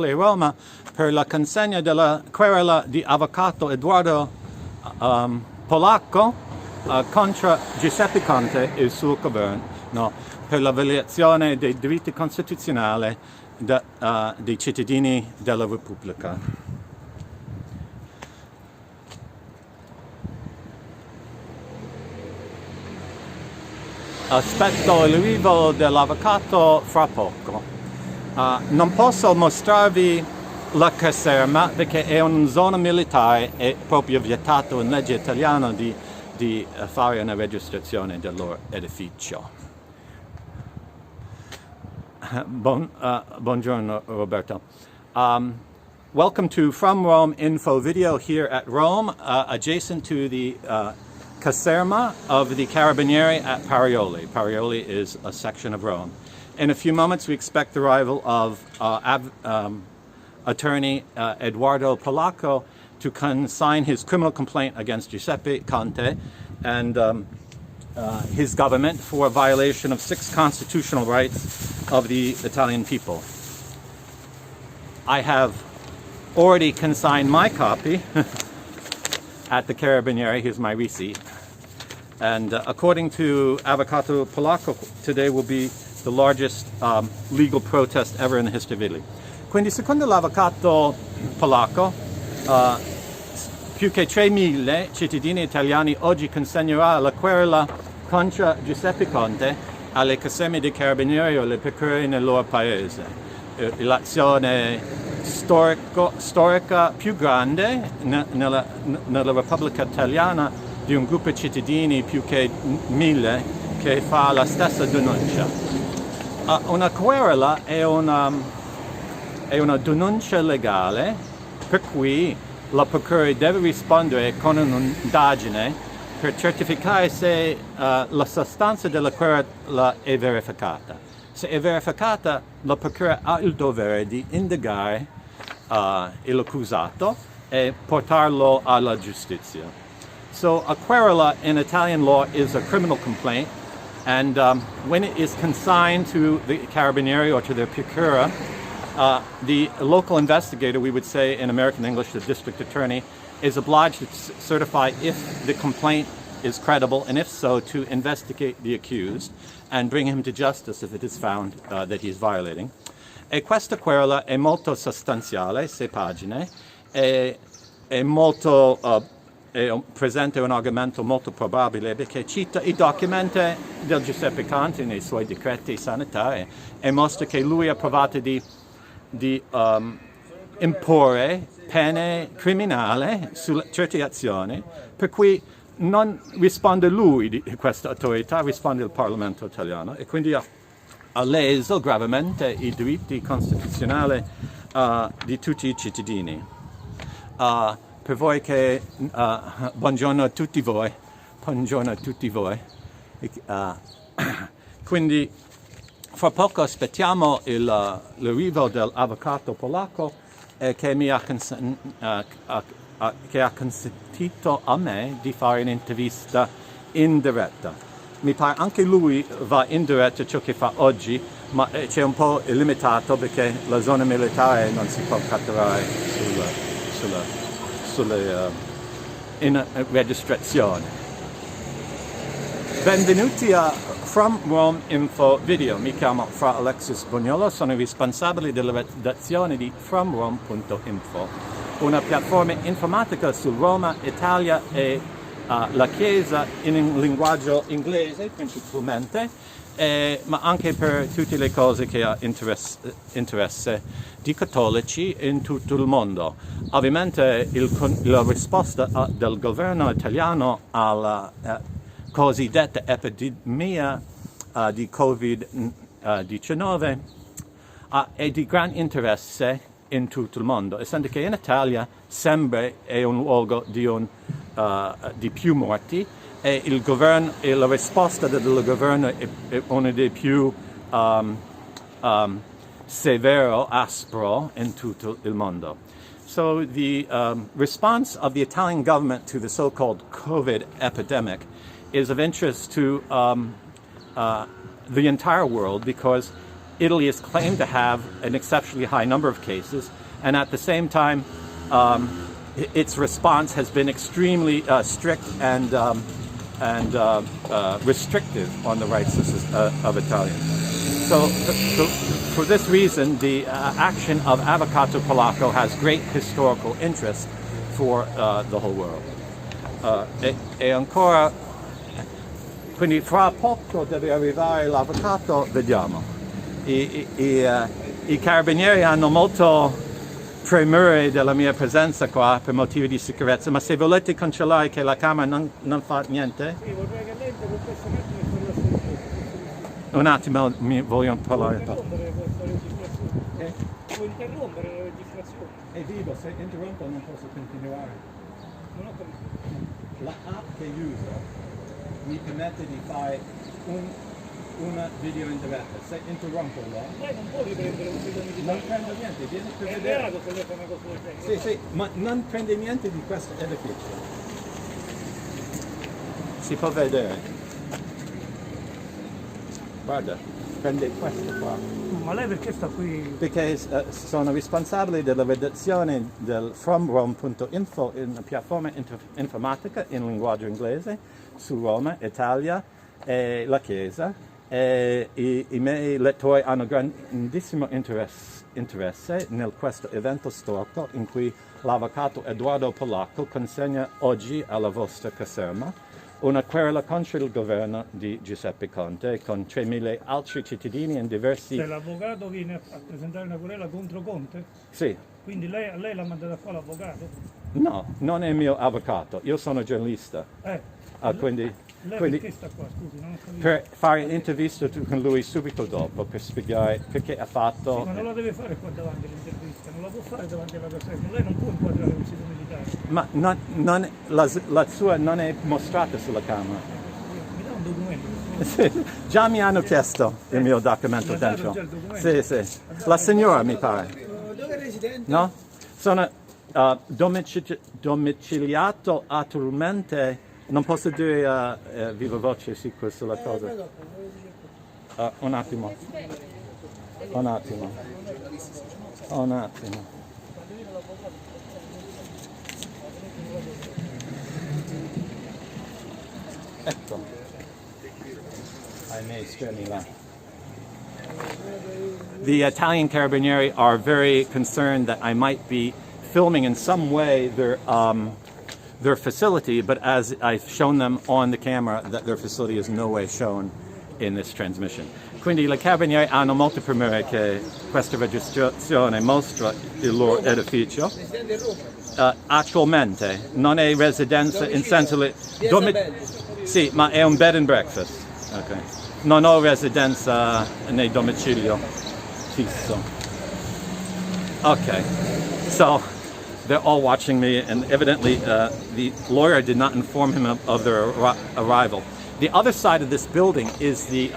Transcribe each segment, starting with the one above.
Roma per la consegna della querela di avvocato Eduardo Polacco contro Giuseppe Conte e il suo governo per la violazione dei diritti costituzionali dei cittadini della Repubblica. Aspetto l'arrivo dell'avvocato fra poco. Non posso mostrarvi la caserma perché è una zona militare e è proprio vietato in legge italiana di fare una registrazione del loro edificio. Buongiorno Roberto. Welcome to FromRome.Info video here at Rome, adjacent to the caserma of the Carabinieri at Parioli. Parioli is a section of Rome. In a few moments, we expect the arrival of attorney Eduardo Polacco to consign his criminal complaint against Giuseppe Conte and his government for a violation of 6 constitutional rights of the Italian people. I have already consigned my copy at the Carabinieri. Here's my receipt. And according to Avvocato Polacco, today will be the largest legal protest ever in the history of Italy. Quindi, secondo l'avvocato polacco, più che 3.000 cittadini italiani oggi consegnerà la querela contro Giuseppe Conte alle caserme dei carabinieri o alle procure nel loro paese. L'azione storica più grande nella Repubblica Italiana di un gruppo di cittadini più che 1.000 che fa la stessa denuncia. Una querela è una denuncia legale per cui la procura deve rispondere con un'indagine per certificare se la sostanza della querela è verificata. Se è verificata, la procura ha il dovere di indagare l'accusato e portarlo alla giustizia. So a querela in Italian law is a criminal complaint. And when it is consigned to the Carabinieri or to their procura, the local investigator, we would say in American English, the district attorney, is obliged to certify if the complaint is credible, and if so, to investigate the accused and bring him to justice if it is found that he is violating. E questa querela è molto sostanziale, 6 pagine, è molto presenta un argomento molto probabile perché cita i documenti del Giuseppe Conte nei suoi decreti sanitari e mostra che lui ha provato di imporre pene criminali su certe azioni, per cui non risponde lui di questa autorità, risponde il Parlamento italiano e quindi ha leso gravemente i diritti costituzionali di tutti i cittadini. Per voi che buongiorno a tutti voi, quindi fra poco aspettiamo l'arrivo dell'avvocato polacco che ha consentito a me di fare un'intervista in diretta. Mi pare anche lui va in diretta ciò che fa oggi, ma c'è un po' limitato perché la zona militare non si può catturare in registrazione. Benvenuti a FromRome.Info video. Mi chiamo Fra Alexis Bugnolo, sono responsabile della redazione di FromRome.Info, una piattaforma informatica su Roma, Italia e la Chiesa in linguaggio inglese principalmente, ma anche per tutte le cose che ha interesse di cattolici in tutto il mondo. Ovviamente la risposta del governo italiano alla cosiddetta epidemia di Covid-19 è di gran interesse in tutto il mondo, essendo che in Italia sembra è un luogo di più morti e la risposta del governo è una dei più severo, aspro in tutto il mondo. So the response of the Italian government to the so-called COVID epidemic is of interest to the entire world because Italy is claimed to have an exceptionally high number of cases, and at the same time, its response has been extremely strict and restrictive on the rights of Italians. So, for this reason, the action of Avvocato Polacco has great historical interest for the whole world. E ancora, quindi fra poco deve arrivare l'avvocato, vediamo. I carabinieri hanno molto premure della mia presenza qua per motivi di sicurezza, ma se volete cancellare che la Camera non fa niente? Sì, vorrei che lei interrompesse un attimo e parlasse. Un attimo, mi voglio parlare. Può interrompere la registrazione. È vivo, se interrompo non posso continuare. Non ho capito. La app che uso mi permette di fare un video in diretta. Se interrompo Lei non può riprendere un video di non prendo niente, vieni per È vedere. reato se lei fa una cosa del genere. Sì, ma non prende niente di questo edificio. Si può vedere. Guarda, prende questo qua. Ma lei perché sta qui? Perché sono responsabile della redazione del FromRome.Info, una piattaforma informatica in linguaggio inglese su Roma, Italia e la Chiesa. E i miei lettori hanno grandissimo interesse in questo evento storico in cui l'avvocato Edoardo Polacco consegna oggi alla vostra caserma una querela contro il governo di Giuseppe Conte con 3.000 altri cittadini in diversi... Se l'avvocato viene a presentare una querela contro Conte? Sì. Quindi lei l'ha mandata qua l'avvocato? No, non è il mio avvocato, io sono giornalista. Quindi Lei perché sta qua, scusi, non ho capito. per fare un'intervista con lui subito dopo, per spiegare perché ha fatto... Sì, ma non la deve fare qua davanti l'intervista, non la può fare davanti alla caserma, lei non può inquadrare un sito militare. Ma la sua non è mostrata sulla camera. Mi dà un documento? Sì, già mi hanno chiesto il mio documento Mi ha dato dentro. già il documento? Sì. La signora mi pare. Dove è residente? No? Sono domiciliato attualmente, non posso dire a viva voce sì questa cosa. Un attimo. Ecco. Ai miei schermi là. The Italian Carabinieri are very concerned that I might be filming in some way their facility, but as I've shown them on the camera, that their facility is no way shown in this transmission. Quindi le carabinieri hanno molto premure che questa registrazione mostra il loro edificio. Attualmente non è residenza in senso sì, ma è un bed and breakfast. Okay. Non ho residenza nei domicilio fisso. Okay, so they're all watching me, and evidently the lawyer did not inform him of their arrival. The other side of this building is the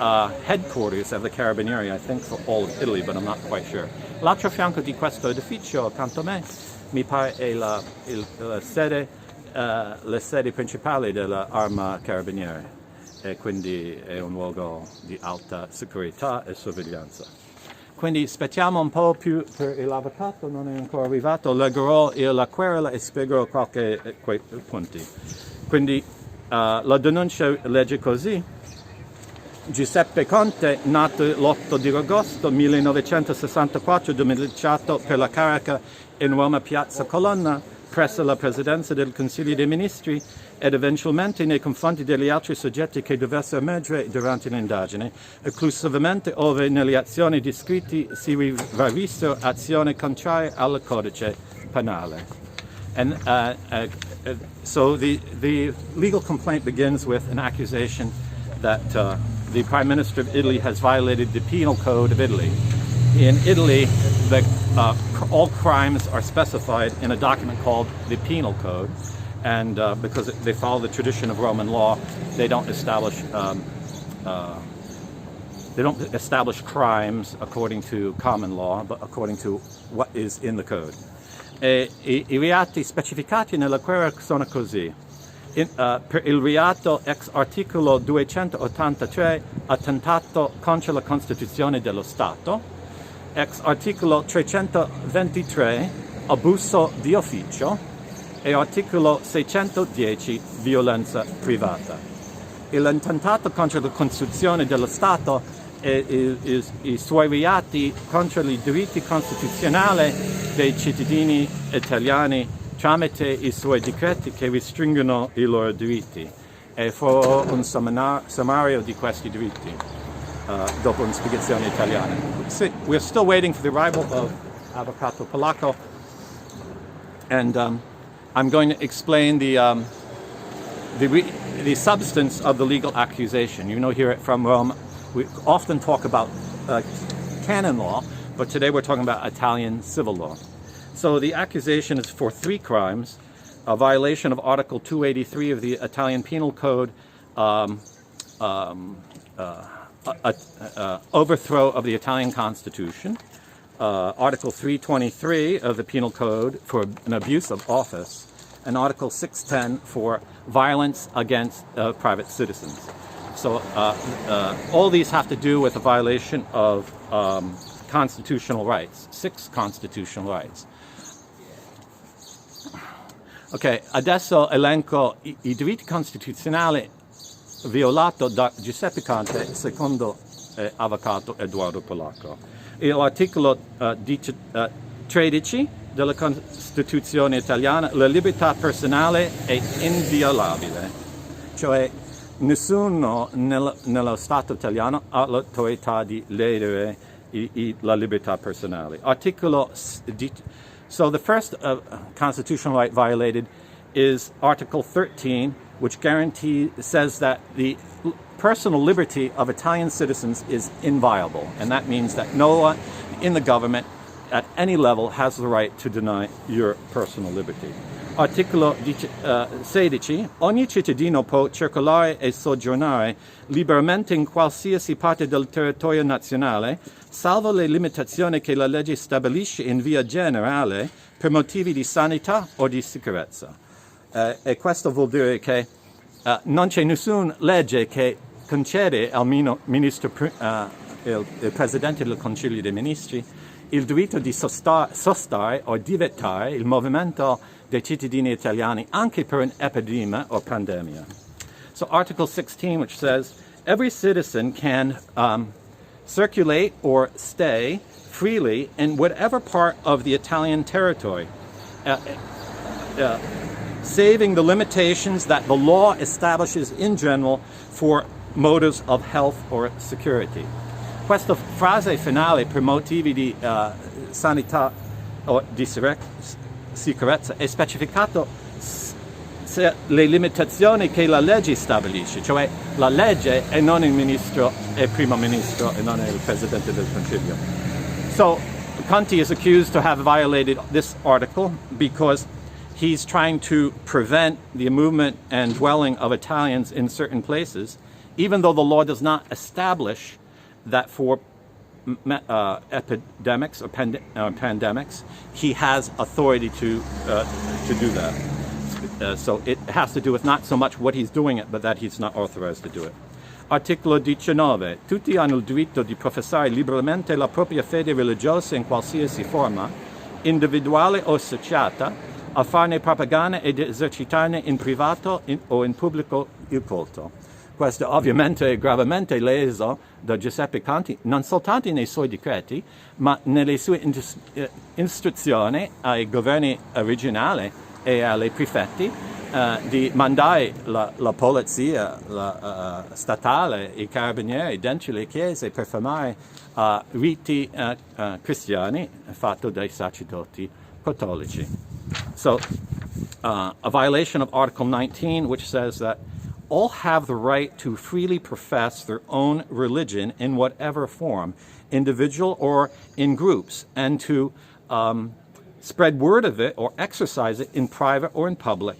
headquarters of the Carabinieri, I think for all of Italy, but I'm not quite sure. L'altro fianco di questo edificio, accanto a me, mi pare è la sede principale dell'Arma Carabinieri, e quindi è un luogo di alta sicurezza e sorveglianza. Quindi aspettiamo un po' più per l'avvocato, non è ancora arrivato, leggerò la querela e spiegherò quei punti. Quindi la denuncia legge così: Giuseppe Conte, nato l'8 di agosto 1964, domiciliato per la carica in Roma Piazza Colonna, presso la Presidenza del Consiglio dei Ministri, ed eventualmente nei confronti degli altri soggetti che dovessero emergere durante l'indagine, esclusivamente ove nelle azioni descritte si rivelissero azioni contrarie al codice penale. And so the legal complaint begins with an accusation that the Prime Minister of Italy has violated the Penal Code of Italy. In Italy, all crimes are specified in a document called the Penal Code, and because they follow the tradition of Roman law, they don't establish crimes according to common law, but according to what is in the code. I reati specificati nella querela sono così: per il reato ex articolo 283 attentato contro la Costituzione dello Stato, ex articolo 323 abuso di ufficio e articolo 610 violenza privata. L'attentato contro la Costituzione dello Stato e i suoi reati contro i diritti costituzionali dei cittadini italiani tramite i suoi decreti che restringono i loro diritti. E farò un sommario di questi diritti dopo una spiegazione italiana. We're still waiting for the arrival of Avvocato Polacco, and I'm going to explain the substance of the legal accusation. You know, here at From Rome, we often talk about canon law, but today we're talking about Italian civil law. So the accusation is for 3 crimes: a violation of Article 283 of the Italian Penal Code, overthrow of the Italian Constitution, Article 323 of the Penal Code for an abuse of office, and Article 610 for violence against private citizens. So all these have to do with a violation of constitutional rights, 6 constitutional rights. Ok, adesso elenco i diritti costituzionali violati da Giuseppe Conte secondo Avvocato Edoardo Polacco. L'articolo 13 della Costituzione italiana: la libertà personale è inviolabile, cioè nessuno nello Stato italiano ha l'autorità di ledere la libertà personale. So the first constitutional right violated is Article 13, which says that the personal liberty of Italian citizens is inviolable, and that means that no one in the government at any level has the right to deny your personal liberty. Articolo 16. Ogni cittadino può circolare e soggiornare liberamente in qualsiasi parte del territorio nazionale, salvo le limitazioni che la legge stabilisce in via generale per motivi di sanità o di sicurezza. E questo vuol dire che non c'è nessuna legge che concede al il Presidente del Consiglio dei Ministri il diritto di sostare o di vietare il movimento dei cittadini italiani anche per un'epidemia o pandemia. So Article 16, which says every citizen can circulate or stay freely in whatever part of the Italian territory, saving the limitations that the law establishes in general for motives of health or security. Questa frase finale, per motivi di sanità o di sicurezza, è specificato se le limitazioni che la legge stabilisce, cioè la legge e non il ministro e il primo ministro e non il presidente del Consiglio. So Conte is accused to have violated this article because he's trying to prevent the movement and dwelling of Italians in certain places, even though the law does not establish that for epidemics or pandemics, he has authority to do that. So it has to do with not so much what he's doing it, but that he's not authorized to do it. Articolo 19. Tutti hanno il diritto di professare liberamente la propria fede religiosa in qualsiasi forma, individuale o associata, a farne propaganda ed esercitarne in privato o in pubblico il culto. Questo ovviamente è gravemente leso da Giuseppe Conte non soltanto nei suoi decreti, ma nelle sue istruzioni ai governi regionali e ai prefetti di mandare la polizia statale, i carabinieri dentro le chiese per fermare riti cristiani fatti dai sacerdoti cattolici. So, a violation of Article 19, which says that all have the right to freely profess their own religion in whatever form, individual or in groups, and to spread word of it or exercise it in private or in public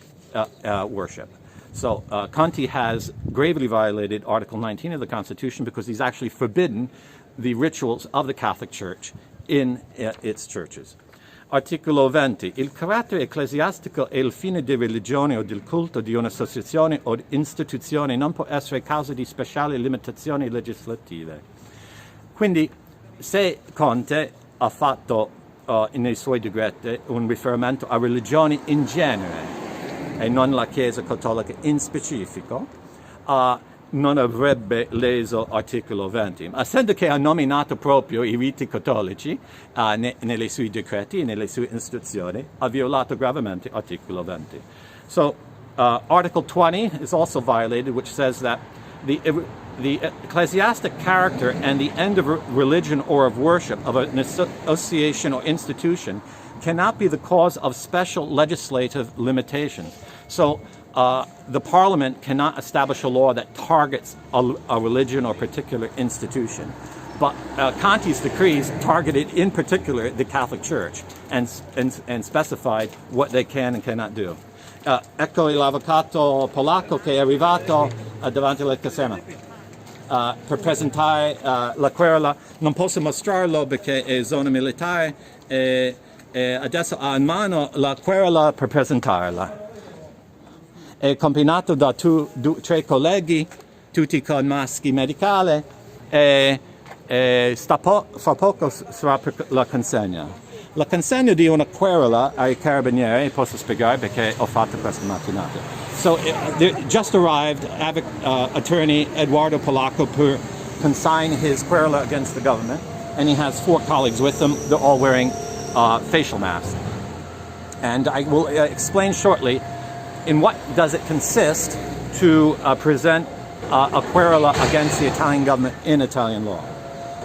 worship. So Conte has gravely violated Article 19 of the Constitution because he's actually forbidden the rituals of the Catholic Church in its churches. Articolo 20. Il carattere ecclesiastico e il fine di religione o del culto di un'associazione o istituzione non può essere causa di speciali limitazioni legislative. Quindi, se Conte ha fatto nei suoi decreti un riferimento a religioni in genere e non la Chiesa cattolica in specifico, non avrebbe leso articolo 20. Essendo che ha nominato proprio i riti cattolici nei suoi decreti, nelle sue istruzioni, ha violato gravemente articolo 20. So, Article 20 is also violated, which says that the ecclesiastic character and the end of religion or of worship of an association or institution cannot be the cause of special legislative limitations. So, the Parliament cannot establish a law that targets a religion or particular institution. But Conte's decrees targeted in particular the Catholic Church and specified what they can and cannot do. Ecco l'avvocato polacco che è arrivato davanti alla caserma per presentare la querela. Non posso mostrarlo perché è zona militare e adesso ha in mano la querela per presentarla. È accompagnato da tre colleghi, tutti con maschi medicali, e fra poco sarà per la consegna. La consegna di una querela ai carabinieri, posso spiegare perché ho fatto questa mattinata. So, just arrived, attorney Eduardo Polacco to consign his querela against the government, and he has 4 colleagues with him. They're all wearing facial masks. And I will explain shortly in what does it consist to present a querela against the Italian government in Italian law.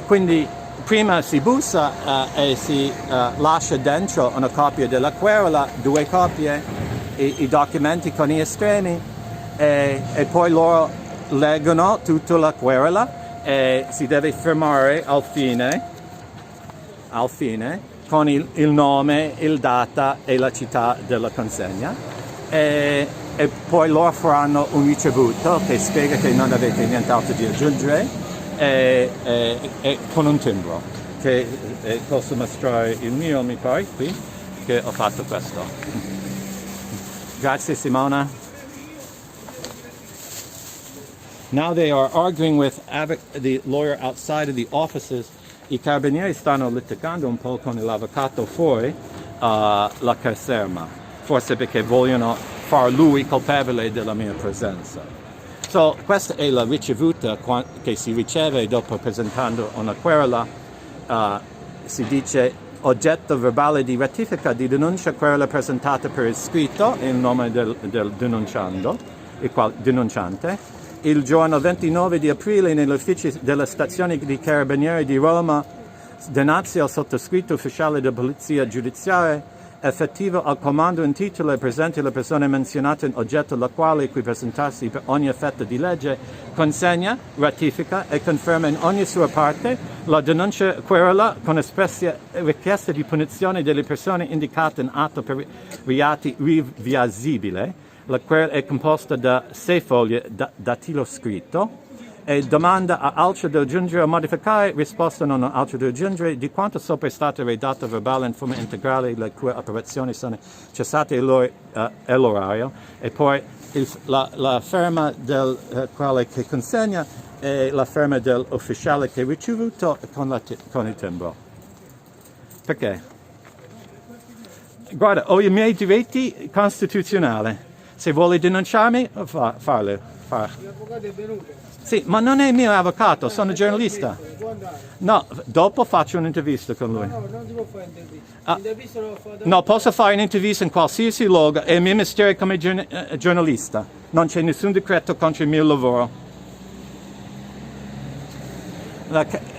Quindi prima si bussa e si lascia dentro una copia della querela, 2 copie, i documenti con i estremi e poi loro leggono tutta la querela e si deve firmare al fine con il nome, il data e la città della consegna. E poi loro faranno un ricevuto che spiega che non avete nient'altro di aggiungere e con un timbro che posso mostrare il mio, mi pare, qui, che ho fatto questo. Grazie Simona. Now they are arguing with the lawyer outside of the offices. I carabinieri stanno litigando un po' con l'avvocato fuori la caserma. Forse perché vogliono far lui colpevole della mia presenza. So, questa è la ricevuta che si riceve dopo presentando una querela. Si dice oggetto verbale di ratifica di denuncia, querela presentata per iscritto in nome del denunciante. Il giorno 29 di aprile negli uffici della stazione di Carabinieri di Roma, dinanzi al sottoscritto ufficiale della polizia giudiziaria, effettivo al comando in titolo e presente la persona menzionata in oggetto alla quale qui presentarsi per ogni effetto di legge, consegna, ratifica e conferma in ogni sua parte la denuncia querela con espressa richiesta di punizione delle persone indicate in atto per reati riviasibili. La querela è composta da 6 foglie datilo scritto e domanda a altro da aggiungere o modificare, risposta non altro da aggiungere, di quanto sopra è stato redatto verbale in forma integrale le cui operazioni sono cessate l'orario e poi la firma del quale che consegna e la firma dell'ufficiale che è ricevuto con il timbro. Perché? Guarda, ho i miei diritti costituzionali. Se vuole denunciarmi, farlo. L'avvocato è venuto. Sì, ma non è il mio avvocato, sono giornalista. No, dopo faccio un'intervista con lui. No, non si può fare intervista. L'intervista lo fa No, posso fare un'intervista in qualsiasi luogo, è il mio mestiere come giornalista. Non c'è nessun decreto contro il mio lavoro.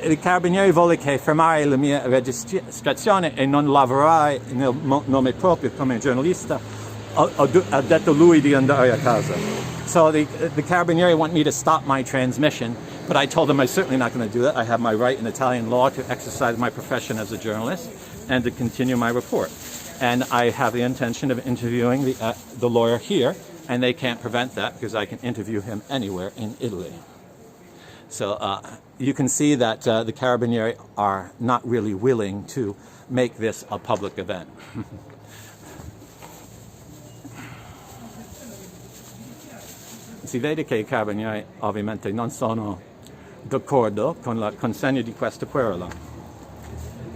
Il carabiniere vuole che fermare la mia registrazione e non lavorare nel nome proprio come giornalista. Ha detto lui di andare a casa. So the carabinieri want me to stop my transmission, but I told them I'm certainly not going to do that. I have my right in Italian law to exercise my profession as a journalist and to continue my report. And I have the intention of interviewing the lawyer here, and they can't prevent that because I can interview him anywhere in Italy. So you can see that the carabinieri are not really willing to make this a public event. Si vede che i carabinieri ovviamente non sono d'accordo con la consegna di questa querela.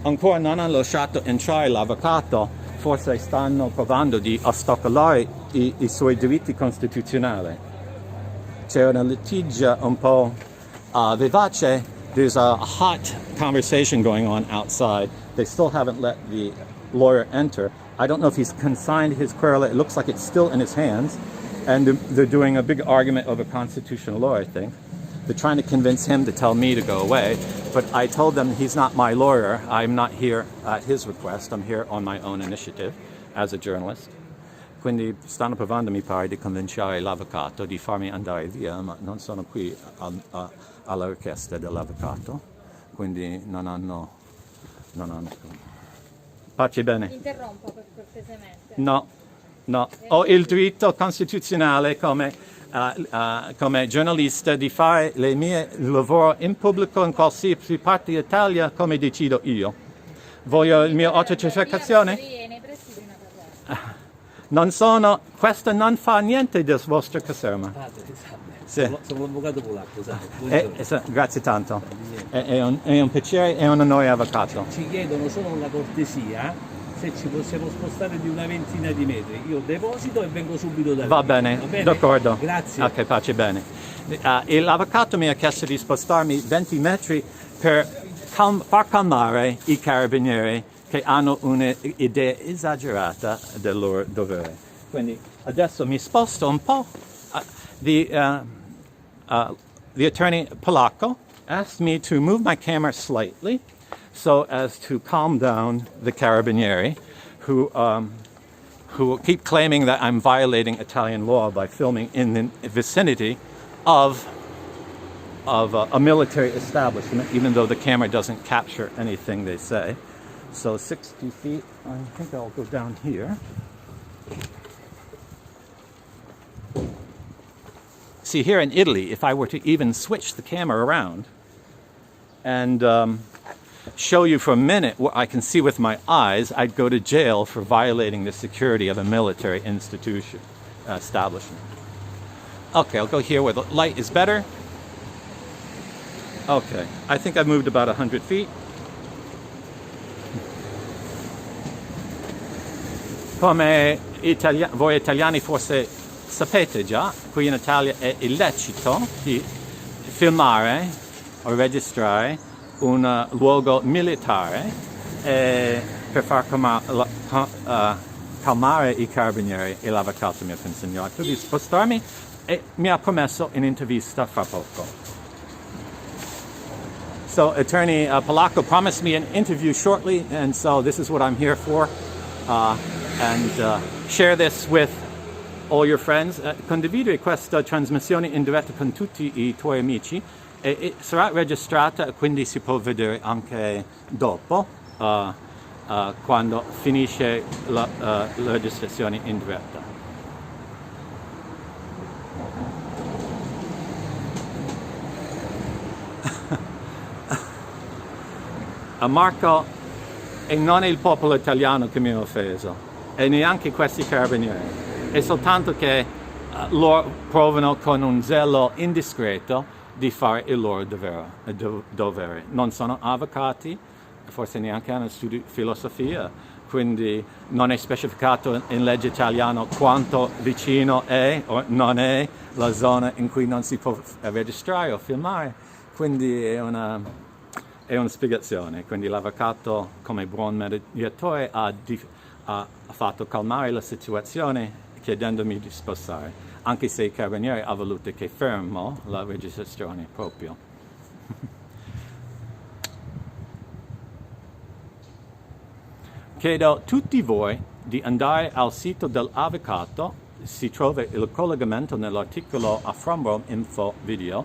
Ancora non hanno lasciato entrare l'avvocato, forse stanno provando di ostacolare i suoi diritti costituzionali. C'è una litigio un po' vivace. There's a hot conversation going on outside. They still haven't let the lawyer enter. I don't know if he's consigned his querela. It looks like it's still in his hands. And they're doing a big argument over constitutional law, I think. They're trying to convince him to tell me to go away. But I told them he's not my lawyer. I'm not here at his request. I'm here on my own initiative as a journalist. Quindi stanno provando, mi pare, di convincere l'avvocato di farmi andare via, ma non sono qui alla richiesta dell'avvocato. Quindi non hanno... Pace bene. Interrompo cortesemente. No. Ho il diritto costituzionale come giornalista di fare il lavoro in pubblico in qualsiasi parte d'Italia come decido io. Voglio il mio autocertificazione? Nei pressi di una caserma. Non sono, questo non fa niente del vostro caserma. Sì. Sono l'avvocato polacco, sai. Grazie tanto. È un piacere e un onore, avvocato. Ci chiedono solo una cortesia, se ci possiamo spostare di una ventina di metri. Io deposito e vengo subito da lì. Va bene, d'accordo. Grazie. Ok, pace bene. L'avvocato mi ha chiesto di spostarmi 20 metri per far calmare i carabinieri che hanno un'idea esagerata del loro dovere. Quindi adesso mi sposto un po'. The attorney Polacco asked me to move my camera slightly so as to calm down the carabinieri who keep claiming that I'm violating Italian law by filming in the vicinity of a military establishment, even though the camera doesn't capture anything they say. So 60 feet, I think I'll go down here. See, here in Italy, if I were to even switch the camera around and show you for a minute what I can see with my eyes, I'd go to jail for violating the security of a military establishment. Okay, I'll go here where the light is better. Okay, I think I've moved about 100 feet. Come voi italiani forse sapete già, qui in Italia è illecito di filmare o registrare un luogo militare per far calmare i carabinieri e l'avvocato mi ha consegnato di spostarmi e mi ha promesso un'intervista fra poco. So attorney Polacco promised me an interview shortly, and so this is what I'm here for. Share this with all your friends. Condividere questa trasmissione in diretta con tutti i tuoi amici e sarà registrata, quindi si può vedere anche dopo, quando finisce la registrazione in diretta. A Marco, e non è il popolo italiano che mi ha offeso, e neanche questi carabinieri. È soltanto che loro provano con un zelo indiscreto di fare il loro dovere. Non sono avvocati, forse neanche hanno studiato filosofia, quindi non è specificato in legge italiana quanto vicino è o non è la zona in cui non si può registrare o filmare, quindi è una spiegazione. Quindi l'avvocato, come buon mediatore, ha fatto calmare la situazione chiedendomi di spostare, anche se i carabinieri hanno voluto che fermo la registrazione proprio. Chiedo a tutti voi di andare al sito dell'avvocato, si trova il collegamento nell'articolo a FromRome.Info video,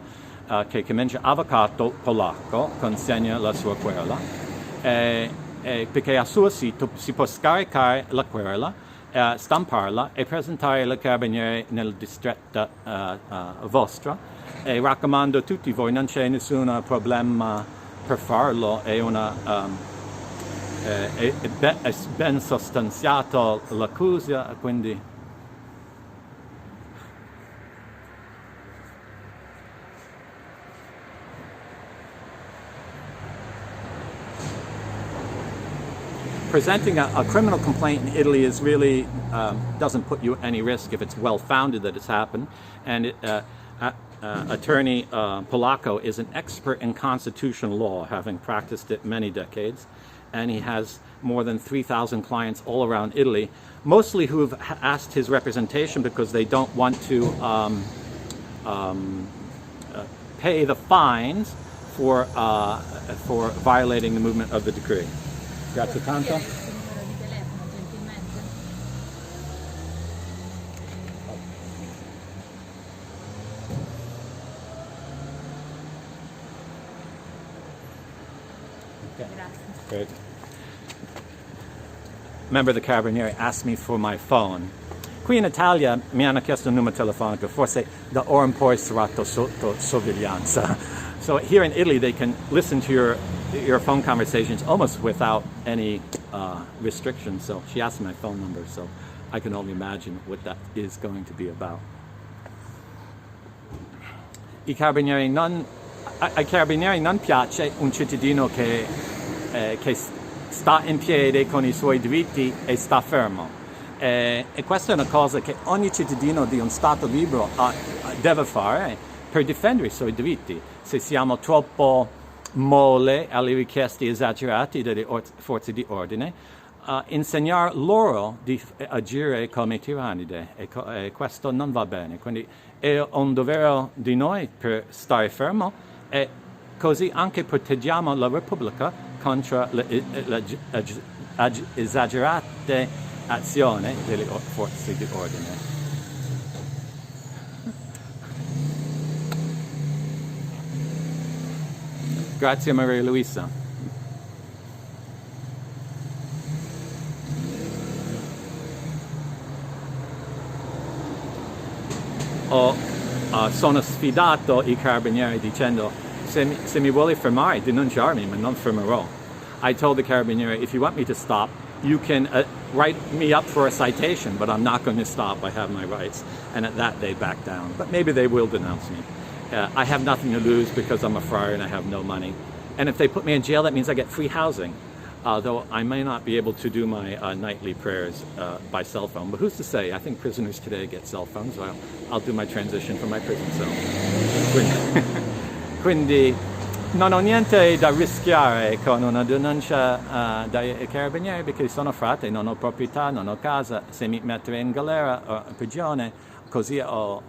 che comincia avvocato polacco, consegna la sua querela, perché al suo sito si può scaricare la querela, stamparla e presentare ai carabinieri nel distretto vostro, e raccomando a tutti voi, non c'è nessun problema per farlo, è è ben sostanziato l'accusa, quindi presenting a criminal complaint in Italy is really doesn't put you at any risk if it's well founded that it's happened. And attorney Polacco is an expert in constitutional law, having practiced it many decades, and he has more than 3,000 clients all around Italy, mostly who have asked his representation because they don't want to pay the fines for violating the movement of the decree. Grazie tanto. Il numero di telefono, gentilmente. Grazie. Great. Member of the Carabinieri asked me for my phone. Qui in Italia mi hanno chiesto un numero telefonico, forse da ora in poi sarà sotto sorveglianza. So here in Italy they can listen to your phone conversations almost without any restrictions. So she asked my phone number, so I can only imagine what that is going to be about. Ai carabinieri non piace un cittadino che sta in piedi con i suoi diritti e sta fermo. E questa è una cosa che ogni cittadino di un Stato libero deve fare per difendere i suoi diritti. Se siamo troppo molle alle richieste esagerate delle forze di ordine, insegnar loro di agire come tirannide e questo non va bene. Quindi è un dovere di noi per stare fermo e così anche proteggiamo la Repubblica contro le esagerate azioni delle forze di ordine. Grazie Maria Luisa. Sono sfidato i carabinieri dicendo se mi vuole fermare denunciarmi, ma non fermerò. I told the carabinieri, if you want me to stop, you can write me up for a citation, but I'm not going to stop. I have my rights. And at that they backed down. But maybe they will denounce me. I have nothing to lose because I'm a friar and I have no money. And if they put me in jail, that means I get free housing. Though I may not be able to do my nightly prayers by cell phone. But who's to say? I think prisoners today get cell phones. So I'll do my transition from my prison cell. Quindi non ho niente da rischiare con una denuncia dai carabinieri perché sono frate, non ho proprietà, non ho casa. Se mi mettere in galera o in prigione, così ho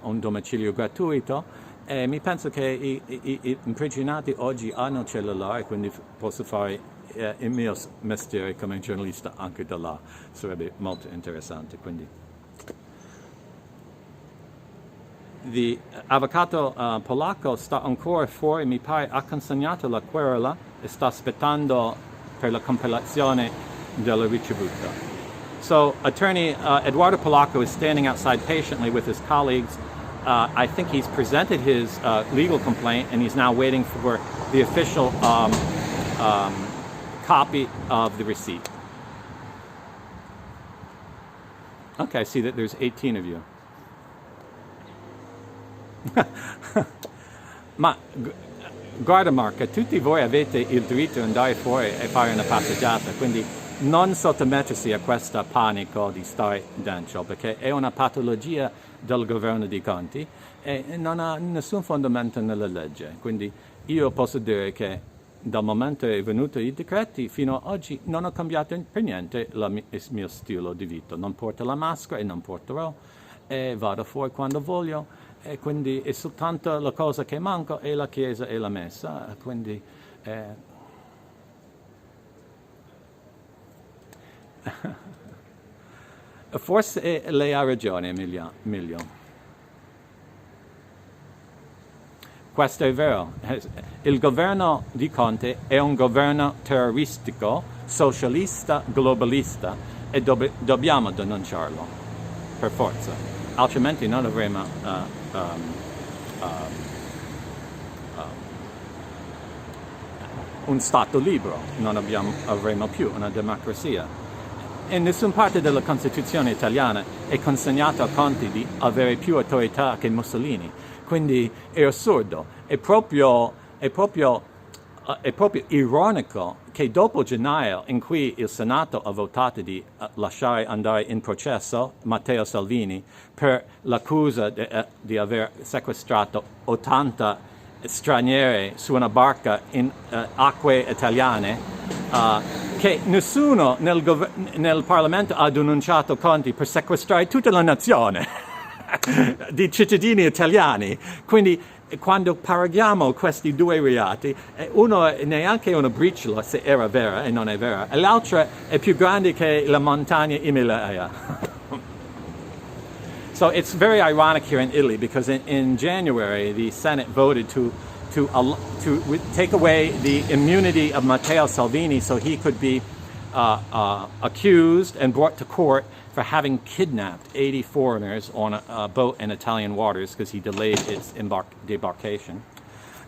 un domicilio gratuito e mi penso che i imprigionati oggi hanno cellulare, quindi posso fare il mio mestiere come giornalista anche da là. Sarebbe molto interessante. Quindi. L'avvocato polacco sta ancora fuori, mi pare ha consegnato la querela e sta aspettando per la compilazione della ricevuta. So attorney Eduardo Polacco is standing outside patiently with his colleagues. I think he's presented his legal complaint and he's now waiting for the official copy of the receipt. Okay, I see that there's 18 of you. Ma guarda Marca, tutti voi avete il diritto di andare fuori e fare una passeggiata, quindi non sottomettersi a questo panico di stare dentro, perché è una patologia del governo di Conte e non ha nessun fondamento nella legge. Quindi io posso dire che dal momento che è venuto i decreti fino ad oggi non ho cambiato per niente il mio stile di vita. Non porto la maschera e non porterò e vado fuori quando voglio. E quindi è soltanto la cosa che manca è la chiesa e la messa, quindi forse lei ha ragione Emilio. Questo è vero, il governo di Conte è un governo terroristico, socialista, globalista e dobbiamo denunciarlo, per forza, altrimenti non avremo un Stato libero, avremo più una democrazia. E nessuna parte della Costituzione italiana è consegnata a Conte di avere più autorità che Mussolini, quindi è assurdo. È proprio ironico che dopo gennaio, in cui il Senato ha votato di lasciare andare in processo Matteo Salvini per l'accusa di aver sequestrato 80 stranieri su una barca in acque italiane, che nessuno nel Parlamento ha denunciato Conte per sequestrare tutta la nazione di cittadini italiani. Quindi quando paragoniamo questi due reati, uno è neanche una briciola se era vera e non è vera, e l'altro è più grande che la montagna Himalaya. So it's very ironic here in Italy because in January the Senate voted to take away the immunity of Matteo Salvini so he could be accused and brought to court for having kidnapped 80 foreigners on a boat in Italian waters because he delayed its debarkation.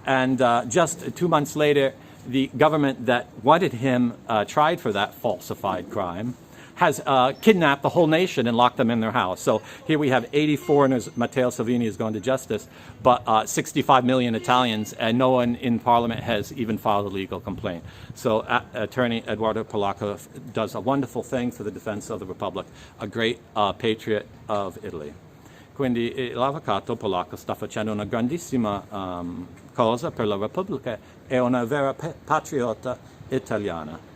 And just 2 months later, the government that wanted him tried for that falsified crime has kidnapped the whole nation and locked them in their house. So here we have 80 foreigners, Matteo Salvini is going to justice, but 65 million Italians, and no one in Parliament has even filed a legal complaint. So Attorney Eduardo Polacco does a wonderful thing for the defense of the Republic, a great patriot of Italy. Quindi l'avvocato polacco sta facendo una grandissima cosa per la Repubblica, è una vera patriota italiana.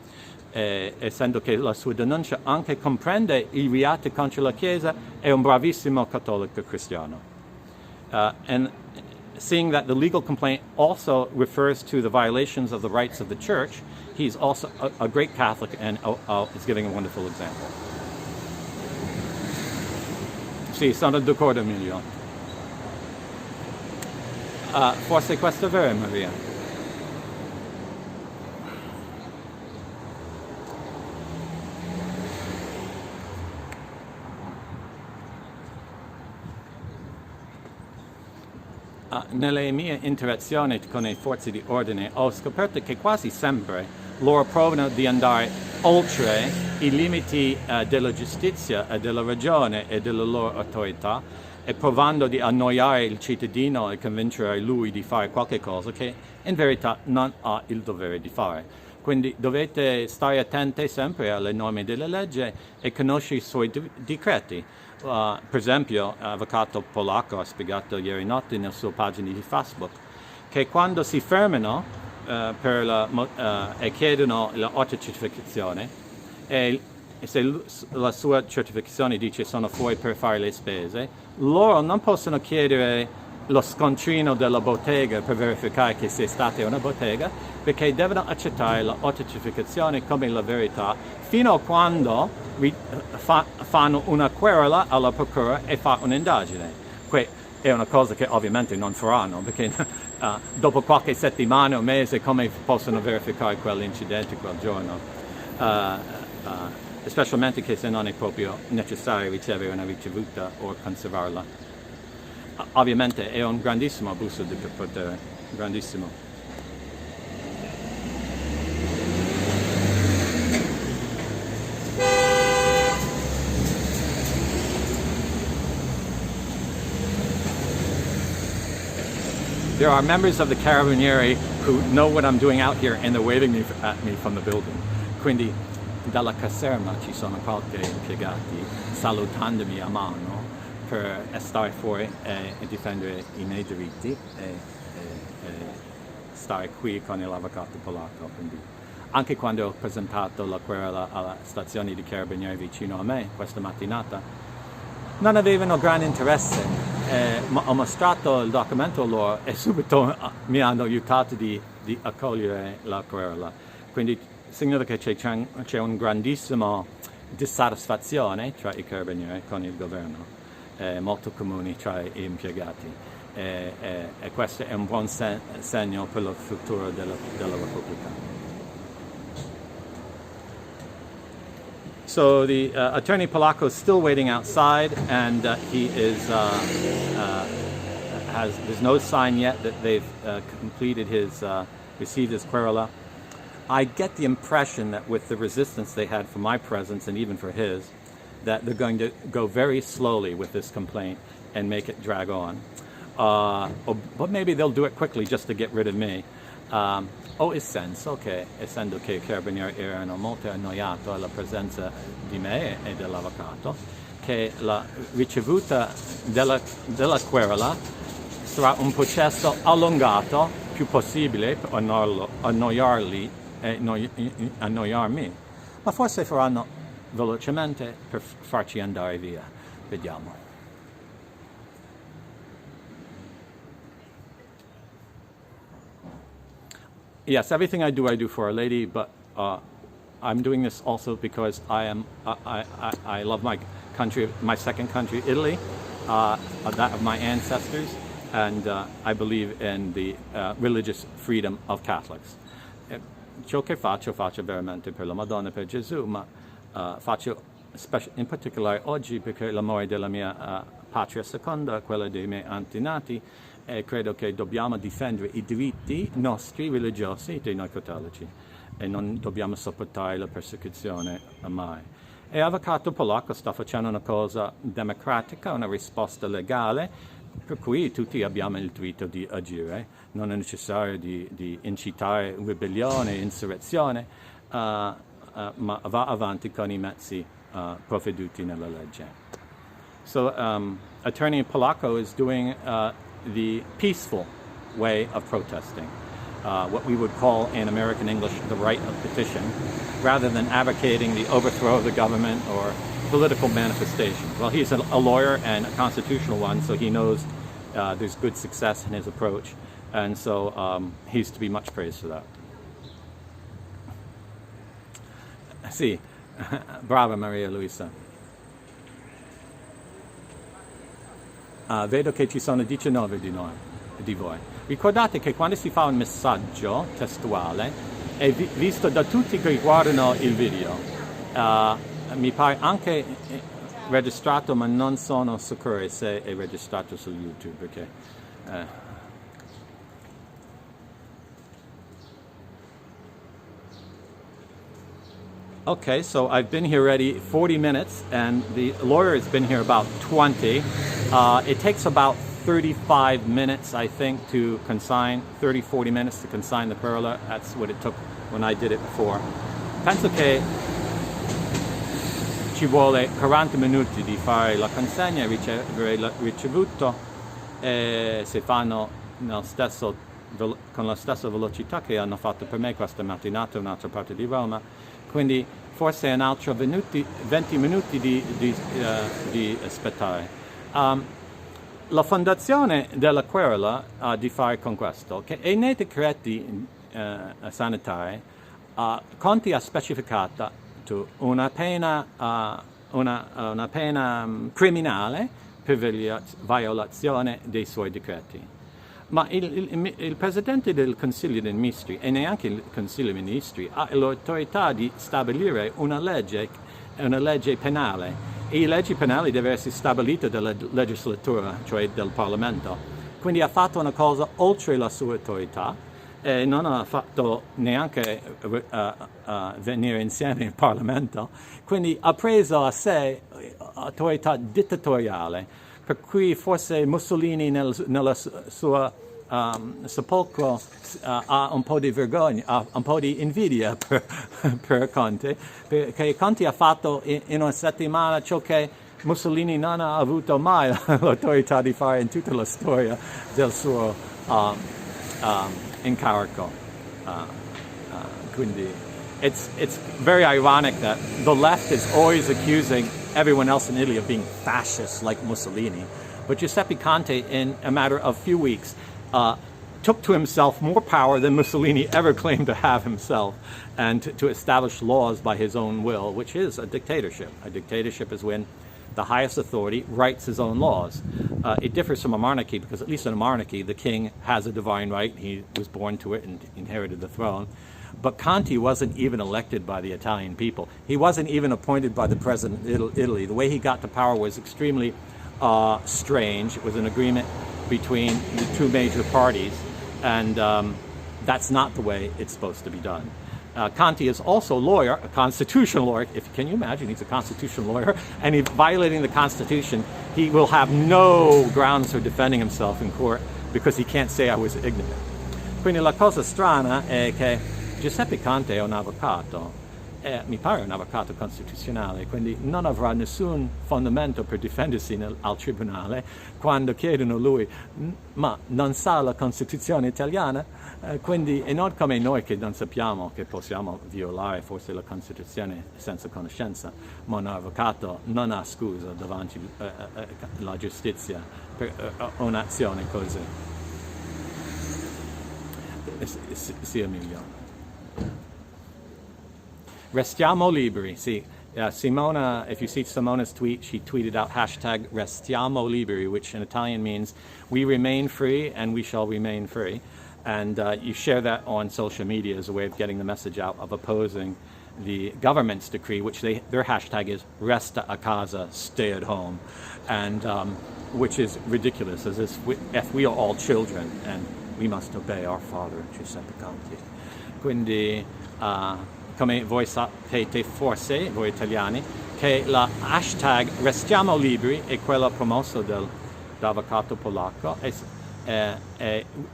Essendo che la sua denuncia anche comprende i reati contro la Chiesa, è un bravissimo cattolico cristiano. And seeing that the legal complaint also refers to the violations of the rights of the Church, he's also a great Catholic and is giving a wonderful example. Sì, sono d'accordo, Emilio. Forse questo è vero, Maria. Nelle mie interazioni con le forze di ordine ho scoperto che quasi sempre loro provano di andare oltre i limiti della giustizia e della ragione e della loro autorità, e provando di annoiare il cittadino e convincere lui di fare qualche cosa che in verità non ha il dovere di fare. Quindi dovete stare attenti sempre alle norme della legge e conoscere i suoi decreti. Per esempio, l'avvocato Polacco ha spiegato ieri notte nella sua pagina di Facebook che quando si fermano e chiedono l'autocertificazione, e se la sua certificazione dice sono fuori per fare le spese, loro non possono chiedere lo scontrino della bottega per verificare che sia stata una bottega, perché devono accettare l'autocertificazione come la verità fino a quando fanno una querela alla procura e fa un'indagine. Questa è una cosa che ovviamente non faranno, perché dopo qualche settimana o mese come possono verificare quell'incidente quel giorno? Specialmente che se non è proprio necessario ricevere una ricevuta o conservarla. Ovviamente è un grandissimo abuso di potere, grandissimo. There are members of the Carabinieri who know what I'm doing out here and they're waving at me from the building. Quindi dalla caserma ci sono qualche impiegati salutandomi a mano per stare fuori e difendere i miei diritti e stare qui con l'avvocato polacco. Quindi anche quando ho presentato la querela alla stazione di Carabinieri vicino a me questa mattinata, non avevano gran interesse. Ho mostrato il documento loro e subito mi hanno aiutato di accogliere la querela. Quindi significa che c'è un grandissimo dissatisfazione tra i carabinieri con il governo, molto comuni tra gli impiegati. E questo è un buon segno per il futuro della Repubblica. So the attorney Polacco is still waiting outside, and he is there's no sign yet that they've received his querela. I get the impression that with the resistance they had for my presence and even for his, that they're going to go very slowly with this complaint and make it drag on. But maybe they'll do it quickly just to get rid of me. Ho il senso che, essendo che i carabinieri erano molto annoiati alla presenza di me e dell'avvocato, che la ricevuta della querela sarà un processo allungato più possibile per annoiarli e annoiarmi, ma forse faranno velocemente per farci andare via. Vediamo. Yes, everything I do for a lady, but I'm doing this also because I love my country, my second country, Italy, that of my ancestors, and I believe in the religious freedom of Catholics. Ciò che faccio veramente per la Madonna e per Gesù, ma faccio in particolare oggi perché l'amore della mia patria seconda, quella dei miei antenati, e credo che dobbiamo difendere i diritti nostri religiosi dei noi cattolici e non dobbiamo sopportare la persecuzione mai. E l'avvocato polacco sta facendo una cosa democratica, una risposta legale, per cui tutti abbiamo il diritto di agire, non è necessario di incitare ribellione, insurrezione, ma va avanti con i mezzi provveduti nella legge. So Attorney Polacco is doing the peaceful way of protesting, what we would call in American English the right of petition, rather than advocating the overthrow of the government or political manifestation. Well, he's a lawyer and a constitutional one, so he knows there's good success in his approach, and so he's to be much praised for that. Sì, brava Maria Luisa. Vedo che ci sono 19 di voi. Ricordate che quando si fa un messaggio testuale è visto da tutti che guardano il video. Mi pare anche registrato, ma non sono sicuro se è registrato su YouTube, perché Okay, so I've been here already 40 minutes, and the lawyer has been here about 20. It takes about 35 minutes, I think, to consign, 40 minutes to consign the querela. That's what it took when I did it before. Penso che ci vuole 40 minuti di fare la consegna e ricevere il ricevuto, e se fanno con la stessa velocità che hanno fatto per me questa mattinata in un'altra parte di Roma, quindi forse un altro 20 minuti di aspettare. La fondazione della querela ha di fare con questo, che nei decreti sanitari Conte ha specificato una pena criminale per violazione dei suoi decreti. Ma il Presidente del Consiglio dei Ministri e neanche il Consiglio dei Ministri ha l'autorità di stabilire una legge penale, e le leggi penali devono essere stabilite dalla legislatura, cioè del Parlamento. Quindi ha fatto una cosa oltre la sua autorità e non ha fatto neanche venire insieme il Parlamento, quindi ha preso a sé autorità dittatoriale. Per cui forse Mussolini nella sua sepolcro ha un po' di vergogna, ha un po' di invidia per Conte, perché Conte ha fatto in una settimana ciò che Mussolini non ha avuto mai l'autorità di fare in tutta la storia del suo incarico. Quindi it's very ironic that the left is always accusing everyone else in Italy of being fascist like Mussolini. But Giuseppe Conte, in a matter of few weeks, took to himself more power than Mussolini ever claimed to have himself, and to establish laws by his own will, which is a dictatorship. A dictatorship is when the highest authority writes his own laws. It differs from a monarchy because, at least in a monarchy, the king has a divine right. He was born to it and inherited the throne. But Conte wasn't even elected by the Italian people. He wasn't even appointed by the president of Italy. The way he got to power was extremely strange. It was an agreement between the two major parties, and that's not the way it's supposed to be done. Conte is also a lawyer, a constitutional lawyer. Can you imagine? He's a constitutional lawyer, and he's violating the Constitution. He will have no grounds for defending himself in court because he can't say I was ignorant. Quindi la cosa strana è che Giuseppe Conte è un avvocato, mi pare un avvocato costituzionale, quindi non avrà nessun fondamento per difendersi al tribunale quando chiedono lui, ma non sa la Costituzione italiana? Quindi è non come noi che non sappiamo che possiamo violare forse la Costituzione senza conoscenza, ma un avvocato non ha scusa davanti alla giustizia per un'azione così. Sia migliore. Restiamo liberi, sì. Simona, if you see Simona's tweet, she tweeted out hashtag Restiamo liberi, which in Italian means we remain free and we shall remain free. And you share that on social media as a way of getting the message out of opposing the government's decree, which their hashtag is Resta a casa, stay at home, and which is ridiculous, as if we are all children and we must obey our father, Giuseppe Conte. Quindi, come voi sapete forse, voi italiani, che la hashtag Restiamo Liberi è quella promossa dall'avvocato polacco e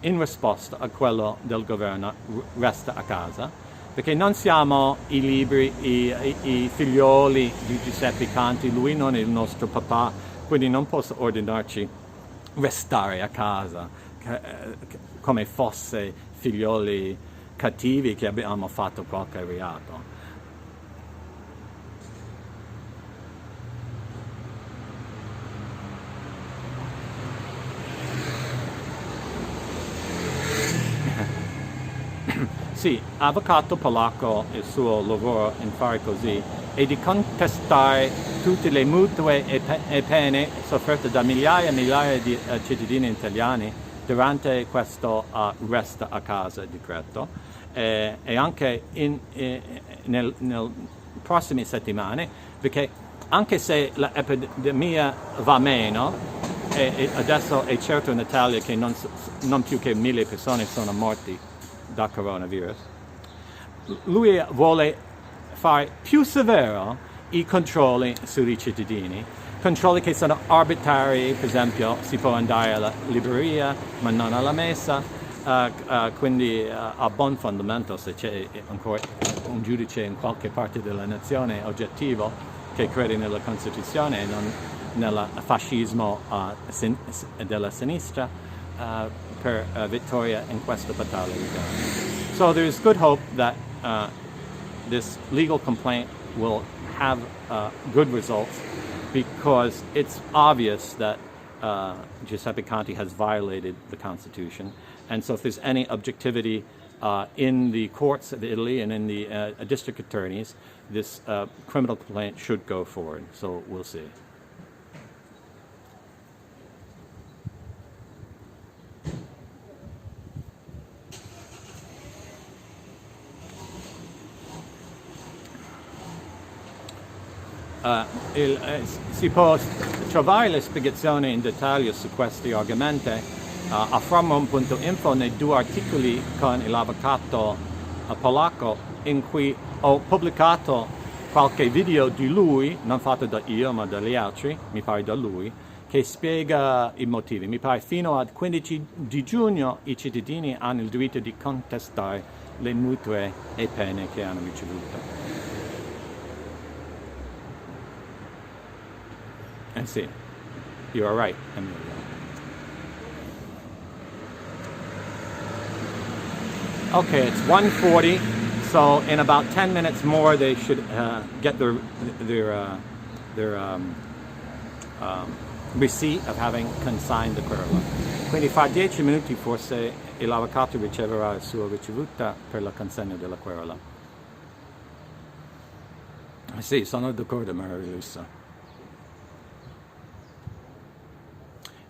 in risposta a quello del governo Resta a casa, perché non siamo i liberi, i figlioli di Giuseppe Conte, lui non è il nostro papà, quindi non posso ordinarci restare a casa come fosse figlioli cattivi che abbiamo fatto qualche reato. Sì, avvocato polacco, il suo lavoro in fare così è di contestare tutte le mutue e pene sofferte da migliaia e migliaia di cittadini italiani durante questo resta a casa decreto. E anche nelle prossime settimane, perché anche se l'epidemia va meno, e adesso è certo in Italia che non più che 1000 persone sono morti da coronavirus, lui vuole fare più severo i controlli sui cittadini, controlli che sono arbitrari. Per esempio si può andare alla libreria ma non alla messa. Quindi a buon fondamento, se c'è ancora un giudice in qualche parte della nazione oggettivo che crede nella Costituzione e non nel fascismo della sinistra, per vittoria in questa battaglia. So there is good hope that this legal complaint will have good results, because it's obvious that Giuseppe Conte has violated the Constitution. And so if there's any objectivity in the courts of Italy and in the district attorneys, this criminal complaint should go forward. So we'll see. Si può trovare le spiegazioni in dettaglio su questi argomenti a FromRome.Info nei 2 articoli con l'avvocato polacco, in cui ho pubblicato qualche video di lui, non fatto da io ma dagli altri, mi pare da lui, che spiega i motivi. Mi pare fino al 15 di giugno i cittadini hanno il diritto di contestare le mutue e pene che hanno ricevuto. And see, you are right, Emilio. Okay, it's 1:40, so in about 10 minutes more they should get their receipt of having consigned the Querela. Quindi fra 10 minuti forse l'avvocato riceverà la sua ricevuta per la consegna della Querela. Sì, sono d'accordo, Maria Luisa.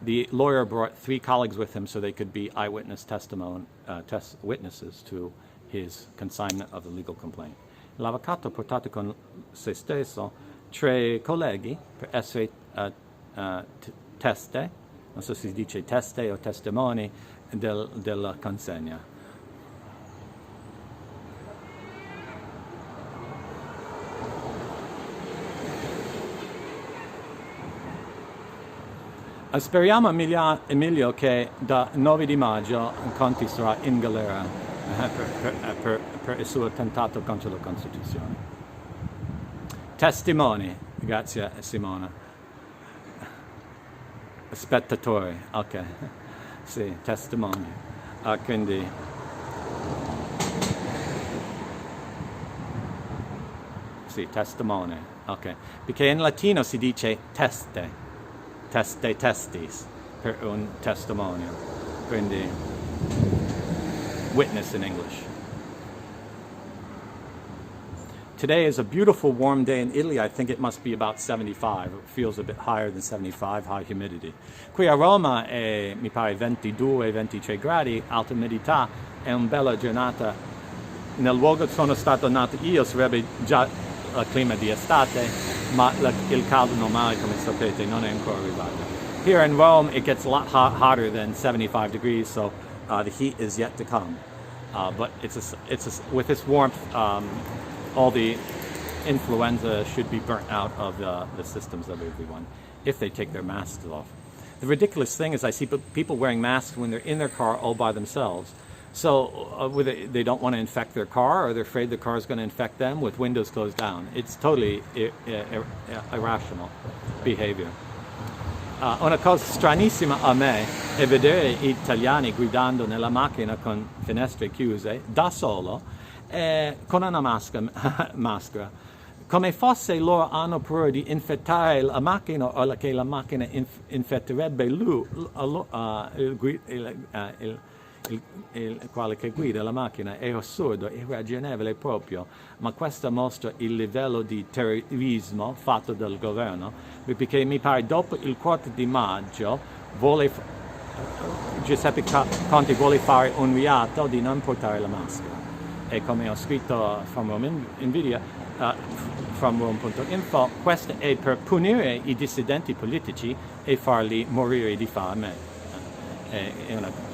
The lawyer brought 3 colleagues with him so they could be eyewitness witnesses to his consignment of the legal complaint. L'avvocato ha portato con se stesso 3 colleghi per essere teste, non so se si dice teste o testimoni della consegna. Speriamo Emilio che da 9 di maggio Conte sarà in galera per il suo attentato contro la Costituzione. Testimoni, grazie Simona. Spettatori, ok. Sì, testimoni. Quindi sì, testimone, ok. Perché in latino si dice testis, per un testimonio. Quindi, witness in English. Today is a beautiful warm day in Italy. I think it must be about 75. It feels a bit higher than 75, high humidity. Qui a Roma è, mi pare, 22-23 gradi, alta umidità. È una bella giornata. Nel luogo sono stato nato io sarebbe già il clima di estate, ma il caldo normale, come sapete, non è ancora arrivato. Here in Rome, it gets a lot hotter than 75 degrees, so the heat is yet to come. But with this warmth, all the influenza should be burnt out of the systems of everyone if they take their masks off. The ridiculous thing is I see people wearing masks when they're in their car all by themselves. So they don't want to infect their car, or they're afraid the car is going to infect them with windows closed down. It's totally irrational behavior. Una cosa stranissima a me è vedere gli italiani guidando nella macchina con finestre chiuse, da solo, con una maschera, come fosse loro hanno paura di infettare la macchina o che la macchina infetterebbe il quale che guida la macchina. È assurdo, è irragionevole proprio, ma questo mostra il livello di terrorismo fatto dal governo, perché mi pare dopo il 4 di maggio Giuseppe Conte vuole fare un reato di non portare la maschera. E come ho scritto FromRome.Info, questo è per punire i dissidenti politici e farli morire di fame.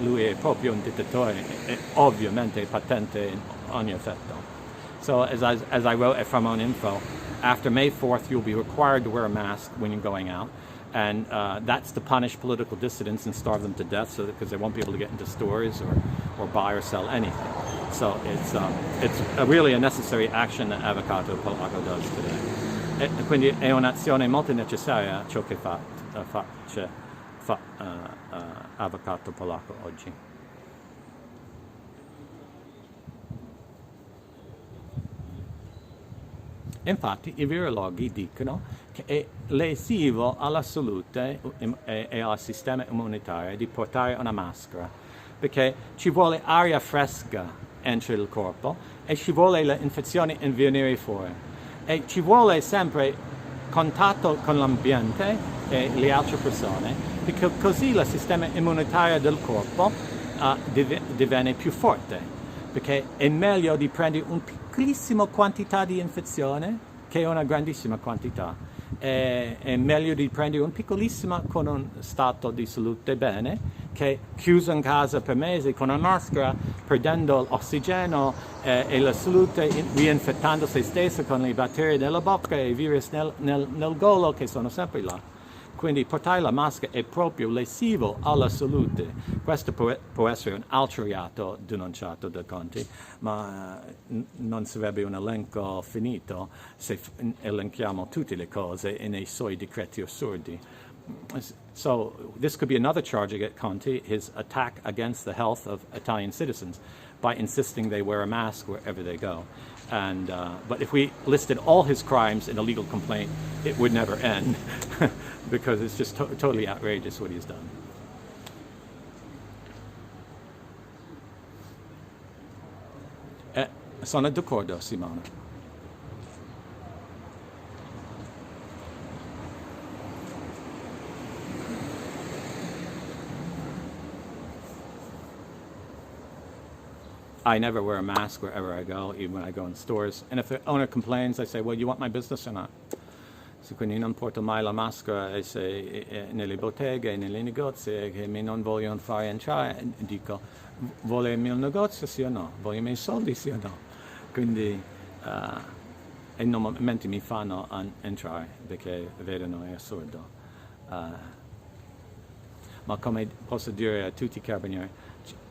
Lui è proprio un dittatore, è ovviamente patente in ogni effetto. So as I wrote at FromRome.Info, after May 4th you'll be required to wear a mask when you're going out, and that's to punish political dissidents and starve them to death, because they won't be able to get into stores or buy or sell anything. So it's really a necessary action that Avvocato Polacco does today. E quindi è un'azione molto necessaria ciò che fa Avvocato Polacco oggi. Infatti i virologhi dicono che è lesivo alla salute e al sistema immunitario di portare una maschera, perché ci vuole aria fresca entro il corpo e ci vuole l'infezione in venire fuori, e ci vuole sempre contatto con l'ambiente e le altre persone, perché così il sistema immunitario del corpo diviene più forte, perché è meglio di prendere una piccolissima quantità di infezione che una grandissima quantità. È meglio di prendere un piccolissima con un stato di salute bene, che chiuso in casa per mesi con una maschera, perdendo l'ossigeno e la salute, reinfettando se stesso con i batteri nella bocca e i virus nel golo che sono sempre là. Quindi portare la maschera è proprio lesivo alla salute. Questo può essere un altro reato denunciato da Conte, ma non sarebbe un elenco finito se elenchiamo tutte le cose nei suoi decreti assurdi. So this could be another charge against Conte, his attack against the health of Italian citizens by insisting they wear a mask wherever they go. And but if we listed all his crimes in a legal complaint, it would never end because it's just totally outrageous what he's done. Sono d'accordo, Simona. I never wear a mask wherever I go, even when I go in stores. And if the owner complains, I say, well, you want my business or not? So quindi non porto mai la maschera nelle botteghe, nei negozi che mi non vogliono fare entrare. Dico, vuole il mio negozio, sì o no? Voglio i miei soldi, sì o no? Quindi e normalmente mi fanno entrare perché vedono è assurdo. ma come posso dire a tutti i carabinieri,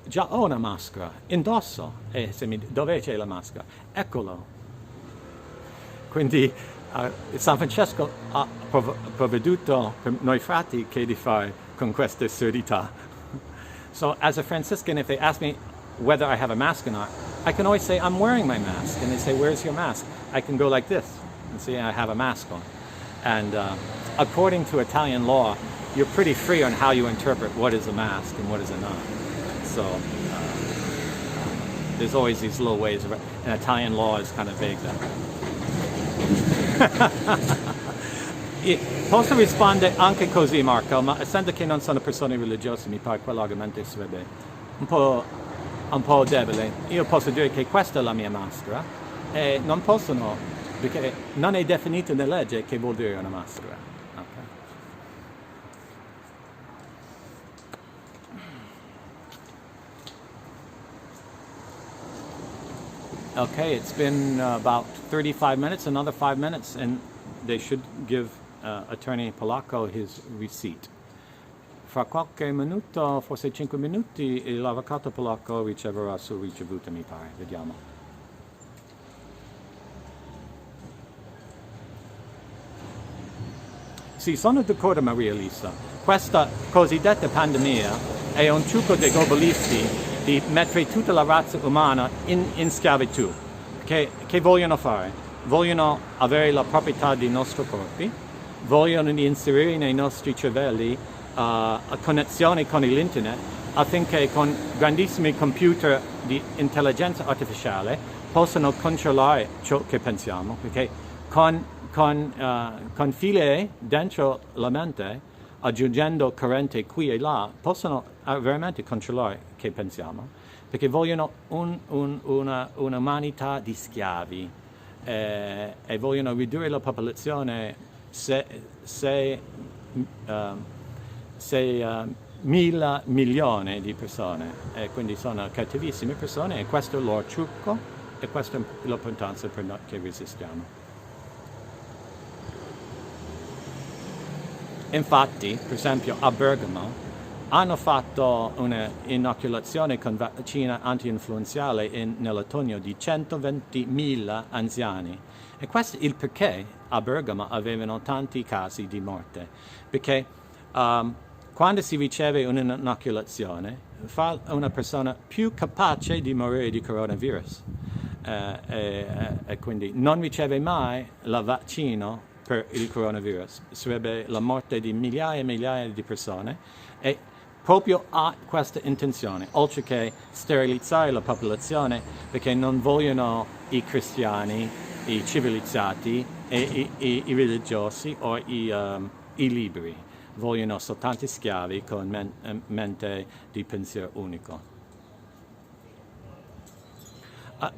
già ho una maschera, indosso, e se dove c'è la maschera? Eccolo. Quindi San Francesco ha provveduto per noi frati che di fare con questa assurdità. So as a Franciscan, if they ask me whether I have a mask or not, I can always say I'm wearing my mask, and they say, where's your mask? I can go like this and say I have a mask on. And according to Italian law, you're pretty free on how you interpret what is a mask and what is a not. So there's always these little ways of it. And Italian law is kind of vague then. Posso rispondere anche così, Marco, ma essendo che non sono persone religiose mi pare quell'argomento sarebbe un po' debole. Io posso dire che questa è la mia maschera e non possono, perché non è definito nella legge che vuol dire una maschera. Okay, it's been about 35 minutes, another 5 minutes, and they should give Attorney Polacco his receipt. Fra qualche minuto, forse 5 minuti, l'avvocato Polacco riceverà la sua ricevuta, mi pare. Vediamo. Sì, sono d'accordo, Maria Lisa. Questa cosiddetta pandemia è un trucco dei globalisti di mettere tutta la razza umana in schiavitù. Che vogliono fare? Vogliono avere la proprietà dei nostri corpi, vogliono inserire nei nostri cervelli connessioni con l'internet affinché con grandissimi computer di intelligenza artificiale possano controllare ciò che pensiamo, perché con file dentro la mente, aggiungendo corrente qui e là, possono veramente controllare che pensiamo, perché vogliono un'umanità di schiavi e vogliono ridurre la popolazione 6.000 milioni di persone, e quindi sono cattivissime persone, e questo è il loro trucco, e questa è l'importanza per noi che resistiamo. Infatti, per esempio, a Bergamo hanno fatto un'inoculazione con vaccina anti-influenzale nell'autunno di 120.000 anziani. E questo è il perché a Bergamo avevano tanti casi di morte. Perché quando si riceve un'inoculazione, fa una persona più capace di morire di coronavirus. E quindi non riceve mai il vaccino per il coronavirus. Sarebbe la morte di migliaia e migliaia di persone, e proprio ha questa intenzione, oltre che sterilizzare la popolazione, perché non vogliono i cristiani, i civilizzati, e i religiosi o i liberi. Vogliono soltanto schiavi con mente di pensiero unico.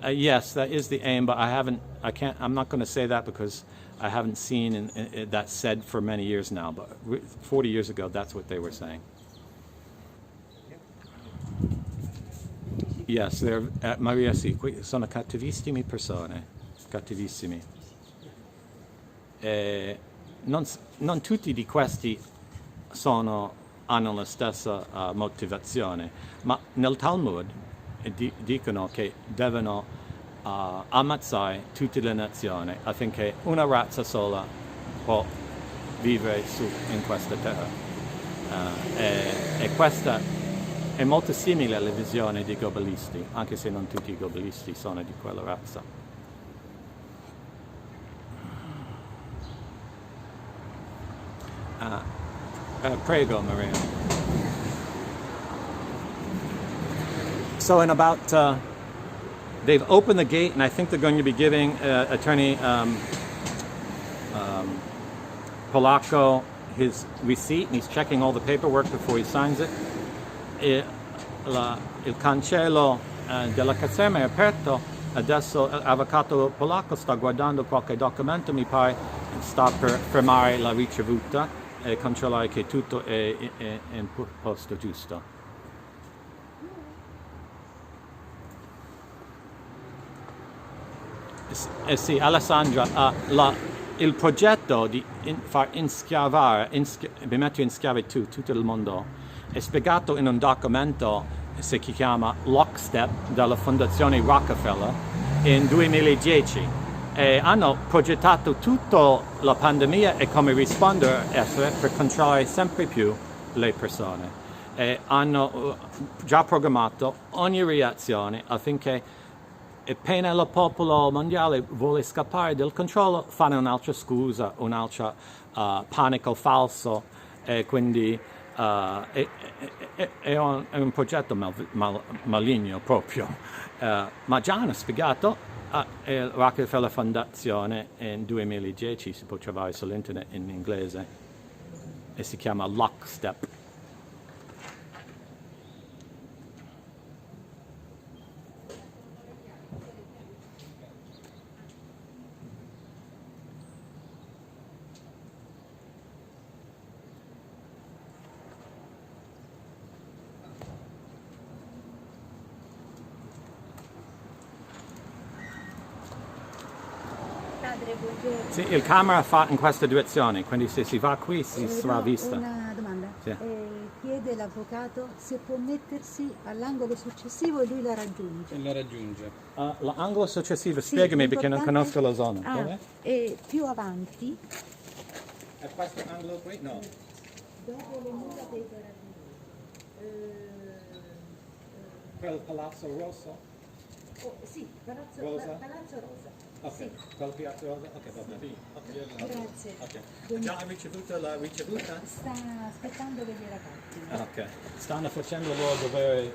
Yes, that is the aim, but I'm not going to say that because I haven't seen that said for many years now, but 40 years ago, that's what they were saying. Yes, Maria, sì, qui sono cattivissime persone, cattivissimi. Non tutti di questi hanno la stessa motivazione, ma nel Talmud dicono che devono ammazzare tutte le nazioni affinché una razza sola può vivere in questa terra. E questa è molto simile alla visione dei globalisti, anche se non tutti i globalisti sono di quella razza. Prego, Maria. So in about, they've opened the gate, and I think they're going to be giving Attorney Polacco his receipt, and he's checking all the paperwork before he signs it. Il cancello della caserma è aperto, adesso l'avvocato Polacco sta guardando qualche documento, mi pare sta per fermare la ricevuta e controllare che tutto è in posto giusto. Sì, Alessandra, il progetto di far mettere in schiavitù tutto il mondo è spiegato in un documento che si chiama Lockstep dalla Fondazione Rockefeller in 2010 e hanno progettato tutta la pandemia e come rispondere a essa per controllare sempre più le persone e hanno già programmato ogni reazione affinché appena il popolo mondiale vuole scappare dal controllo fanno un'altra scusa, un'altra panico falso e quindi è un progetto maligno proprio. Ma già hanno spiegato il Rockefeller Fondazione in 2010, si può trovare sull'internet in inglese e si chiama Lockstep. Padre, buongiorno. Sì, il camera fa in questa direzione, quindi se si va qui si sarà no, vista. Una domanda. Sì. Chiede l'avvocato se può mettersi all'angolo successivo e lui la raggiunge. E la raggiunge. L'angolo successivo, Sì, spiegami perché non l'importante- conosco la zona. Ah, Dov'è? e più avanti, È questo angolo qui? No. dopo le mura dei carabinieri. Quel palazzo rosso? Sì, Palazzo Rosa? Palazzo Rosa. Ok, Sì, quel piazza rosa? Ok, va bene. Ok. grazie. Ok. Già ha ricevuto la ricevuta? Sta aspettando che gliela porti. Ok. Stanno facendolo dovere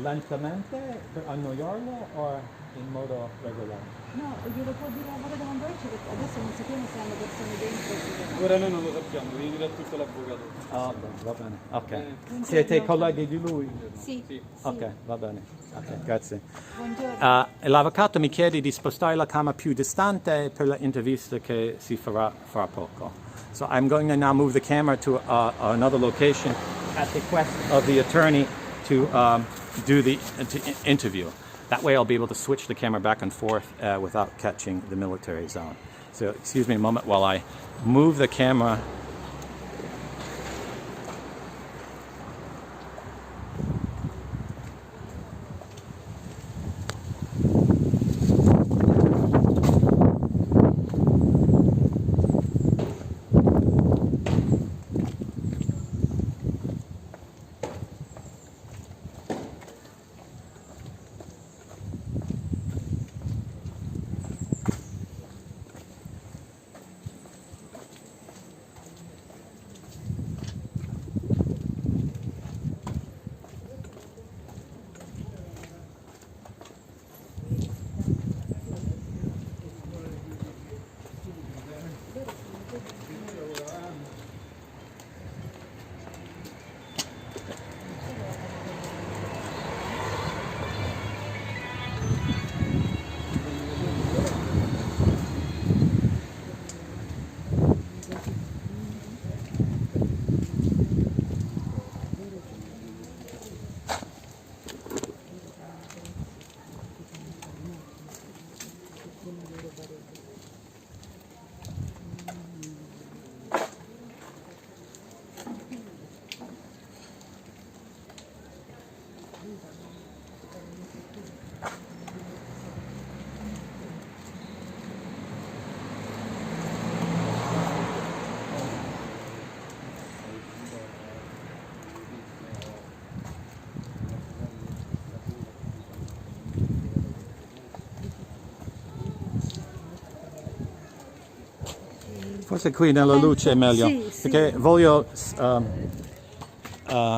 lentamente per annoiarlo o in modo regolare? No, glielo può dire l'avvocato quando esce perché adesso non sappiamo se hanno persone dentro. o Ora noi non lo sappiamo, devi dire a tutto l'avvocato. Ah, va bene. Ok. Siete colleghi di lui? Sì, sì. Ok, va bene. Ok, grazie. Buongiorno. L'avvocato mi chiede di spostare la camera più distante per l'intervista che si farà fra poco. So I'm going to now move the camera to another location at the request of the attorney to do the interview. That way I'll be able to switch the camera back and forth without catching the military zone. So excuse me a moment while I move the camera. Forse qui nella luce è meglio, Sì, sì. perché voglio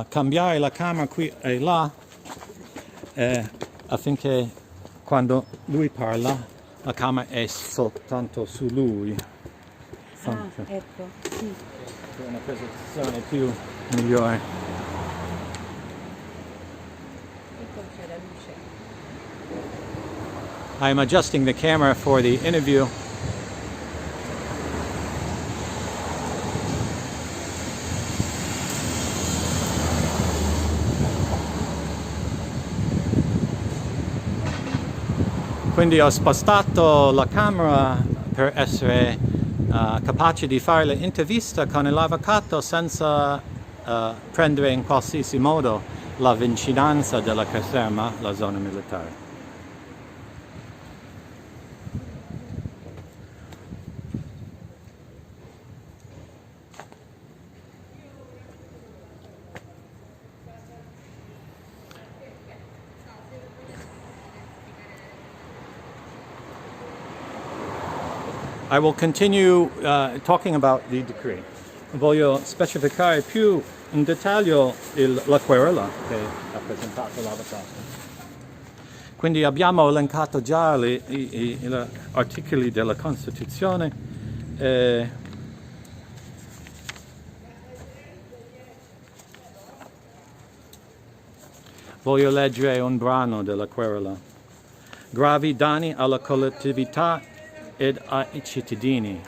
cambiare la camera qui e là affinché quando lui parla la camera è soltanto su lui. Ah, ecco, sì. Per una presentazione più migliore. Ecco c'è la luce. I'm adjusting the camera for the interview. Quindi ho spostato la camera per essere capace di fare l'intervista con l'avvocato senza prendere in qualsiasi modo la vicinanza della caserma, la zona militare. I will continue talking about the decree. Voglio specificare più in dettaglio la querela che ha presentato l'avvocato. Quindi abbiamo elencato già gli articoli della Costituzione. Voglio leggere un brano della querela. Gravi danni alla collettività ed ai cittadini.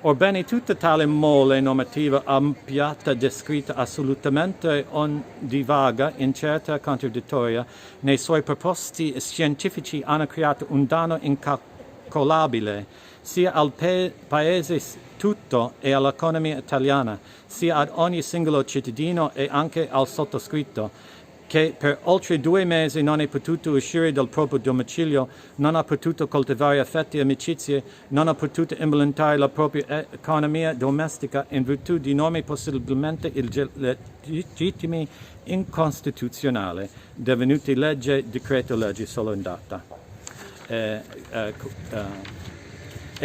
Orbene, tutta tale mole normativa ampliata, descritta, assolutamente ondivaga, incerta e contraddittoria, nei suoi proposti scientifici hanno creato un danno incalcolabile sia al paese tutto e all'economia italiana, sia ad ogni singolo cittadino e anche al sottoscritto, che per oltre 2 mesi non è potuto uscire dal proprio domicilio, non ha potuto coltivare affetti e amicizie, non ha potuto implementare la propria economia domestica in virtù di norme possibilmente illegittime, incostituzionali, divenute legge, decreto legge solo in data. E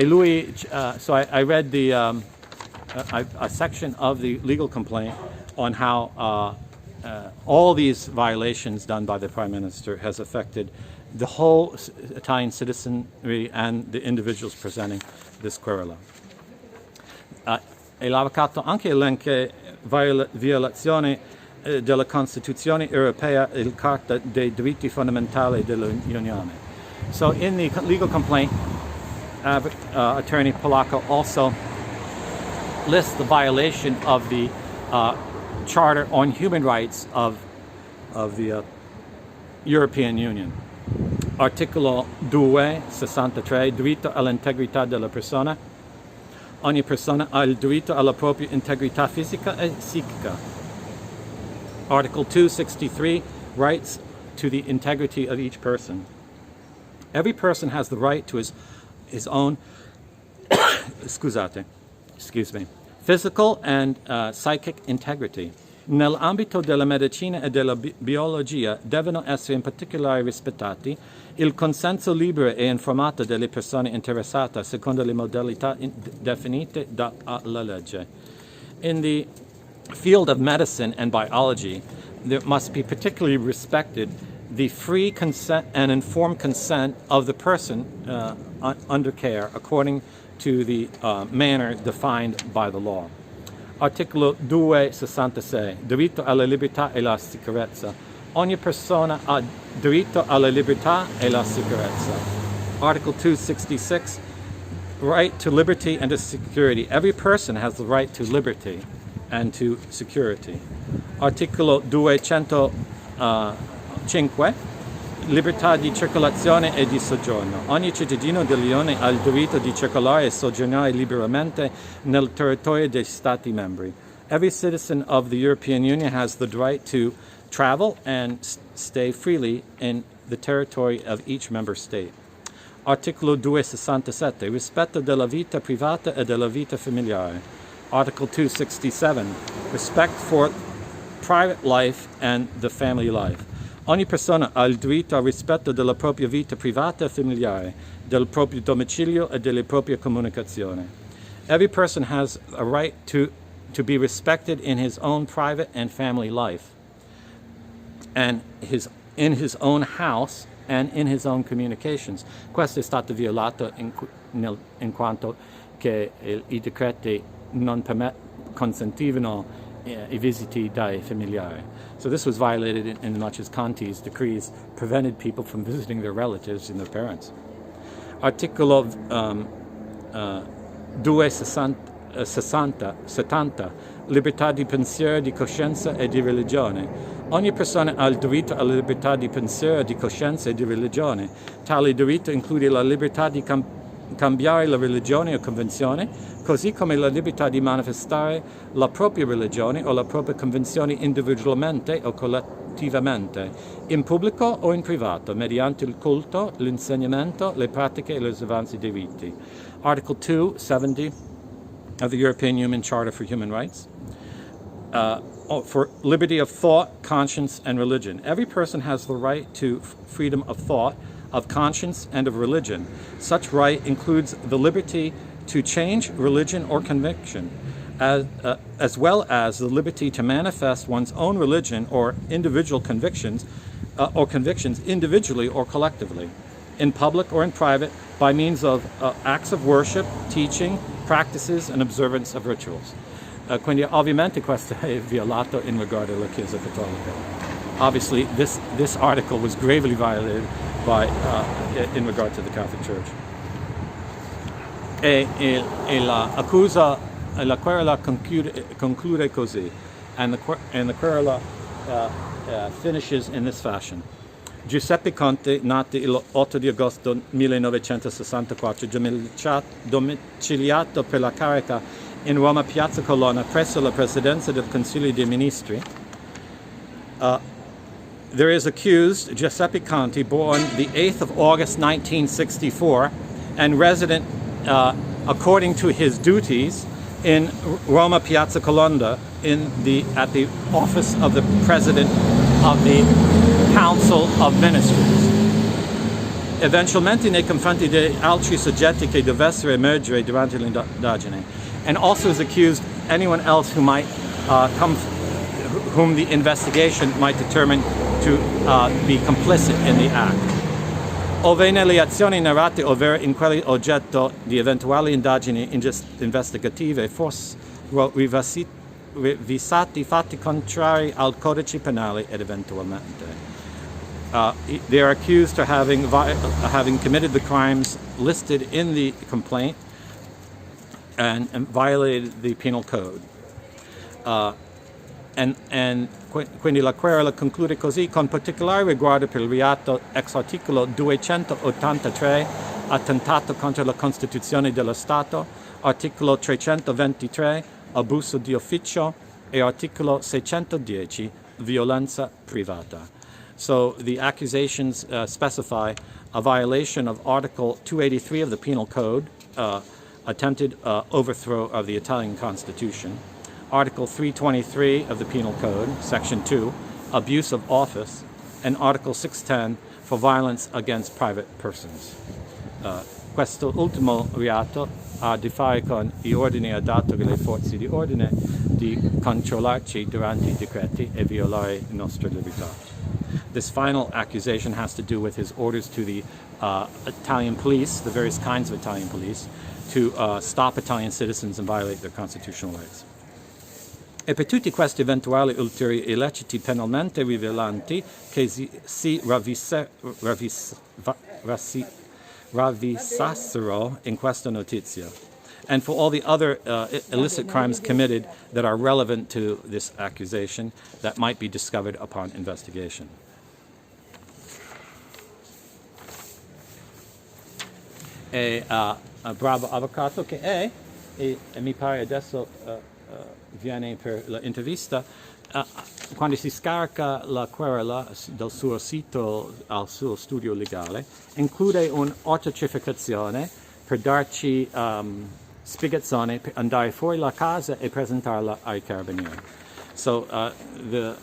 lui, so I read a section of the legal complaint on how all these violations done by the Prime Minister has affected the whole Italian citizenry and the individuals presenting this querela. E l'avvocato anche elenca violazioni della Costituzione europea e la Carta dei diritti fondamentali dell'Unione. So in the legal complaint, attorney Polacco also lists the violation of the Charter on Human Rights of the European Union. Articolo 263, diritto all'integrità della persona. Ogni persona ha il diritto alla propria integrità fisica e psichica. Article 263, rights to the integrity of each person. Every person has the right to his own physical and psychic integrity. Nell'ambito della medicina e della biologia devono essere in particolare rispettati il consenso libero e informato delle persone interessate secondo le modalità definite dalla legge. In the field of medicine and biology, there must be particularly respected the free consent and informed consent of the person under care according to the manner defined by the law. Articolo 266, diritto alla libertà e la sicurezza. Ogni persona ha diritto alla libertà e la sicurezza. Article 266, right to liberty and to security. Every person has the right to liberty and to security. Articolo 205, libertà di circolazione e di soggiorno. Ogni cittadino dell'Unione ha il diritto di circolare e soggiornare liberamente nel territorio dei Stati membri. Every citizen of the European Union has the right to travel and stay freely in the territory of each member state. Articolo 267, rispetto della vita privata e della vita familiare. Article 267, respect for private life and the family life. Ogni persona ha il diritto al rispetto della propria vita privata e familiare, del proprio domicilio e delle proprie comunicazioni. Every person has a right to be respected in his own private and family life, and in his own house and in his own communications. Questo è stato violato in quanto che i decreti non consentivano i visiti dai familiari. So this was violated in much as Conte's decrees prevented people from visiting their relatives and their parents. Articolo 270, libertà di pensiero, di coscienza e di religione. Ogni persona ha il diritto alla libertà di pensiero, di coscienza e di religione. Tale diritto include la libertà di cambiare la religione o convenzione, così come la libertà di manifestare la propria religione o la propria convinzione individualmente o collettivamente, in pubblico o in privato, mediante il culto, l'insegnamento, le pratiche e le osservanze dei riti. Article 270 of the European Human Charter for Human Rights. For liberty of thought, conscience, and religion. Every person has the right to freedom of thought, of conscience, and of religion. Such right includes the liberty to change religion or conviction, as well as the liberty to manifest one's own religion or individual convictions individually or collectively, in public or in private, by means of acts of worship, teaching, practices, and observance of rituals. Quindi ovviamente questo è violato in riguardo alla Chiesa Cattolica. Obviously, this article was gravely violated by in regard to the Catholic Church. E l'accusa, la querela conclude così, and the querela finishes in this fashion. Giuseppe Conte, nato il 8 di agosto 1964, domiciliato per la carica in Roma, Piazza Colonna, presso la Presidenza del Consiglio dei Ministri. There is accused Giuseppe Conte, born the 8th of August 1964, and resident, according to his duties, in Roma, Piazza Colonna, at the office of the President of the Council of Ministers. Eventualmente nei confronti di altri soggetti che dovessero emergere durante l'indagine, and also is accused anyone else who might whom the investigation might determine to be complicit in the act. Ove nelle azioni narrate ovvero in quelli oggetto di eventuali indagini investigative fossero rivisati fatti contrari al codice penale ed eventualmente. They are accused of having committed the crimes listed in the complaint and violated the penal code. Quindi la querela conclude così: con particolare riguardo per il reato ex articolo 283, attentato contro la Costituzione dello Stato, articolo 323, abuso di ufficio, e articolo 610, violenza privata. So the accusations specify a violation of Article 283 of the Penal Code, attempted overthrow of the Italian Constitution, Article 323 of the Penal Code, Section 2, abuse of office, and Article 610 for violence against private persons. Questo ultimo reato ha di fare con gli ordini a dato alle forze di ordine di controllarci durante i decreti e violare le nostre libertà. This final accusation has to do with his orders to the Italian police, the various kinds of Italian police, to stop Italian citizens and violate their constitutional rights. E per tutti questi eventuali ulteriori illeciti penalmente rilevanti che si ravvisassero in questa notizia, and for all the other illicit crimes committed that are relevant to this accusation that might be discovered upon investigation. E bravo avvocato che è, e mi pare adesso viene per l'intervista, quando si scarica la querela dal suo sito al suo studio legale, include un'autentificazione per darci spiegazione per andare fuori la casa e presentarla ai carabinieri. So the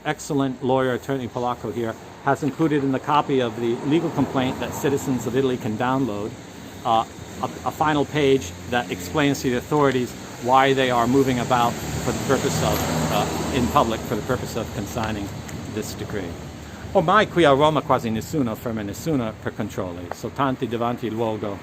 excellent lawyer, attorney Polacco here, has included in the copy of the legal complaint that citizens of Italy can download a final page that explains to the authorities why they are moving about for the purpose of, in public, for the purpose of consigning this decree. Ormai qui a Roma quasi nessuno ferma nessuno per controlli, soltanto davanti al luogo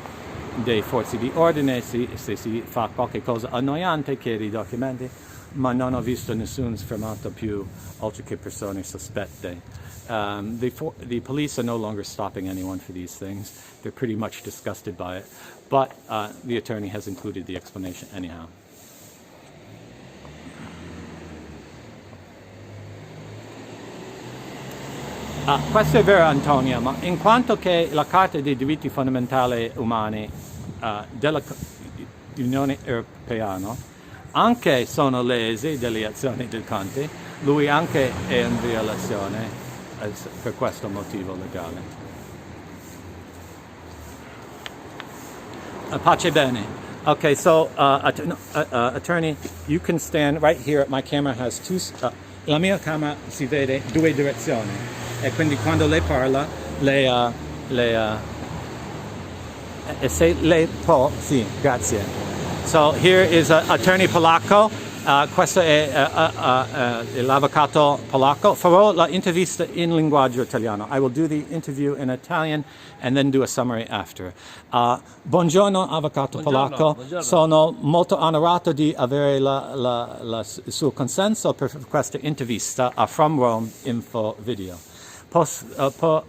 dei forze di ordine se si fa qualche cosa annoiante chiede i documenti, ma non ho visto nessuno fermato più oltre che persone sospette. The police are no longer stopping anyone for these things. They're pretty much disgusted by it, but the attorney has included the explanation anyhow. Questo è vero, Antonio, ma in quanto che la Carta dei diritti fondamentali umani dell'Unione Europea anche sono lese dalle azioni del Conte, lui anche è in violazione per questo motivo legale. Pace bene. Okay, so attorney, you can stand right here. My camera has two. La mia camera si vede due direzioni e quindi quando lei parla, se lei può, sì, grazie. So here is attorney Polacco. Questo è l'avvocato polacco. Farò l'intervista in linguaggio italiano. I will do the interview in Italian and then do a summary after. Buongiorno, avvocato polacco. Buongiorno. Sono molto onorato di avere il suo consenso per questa intervista a FromRome.Info video.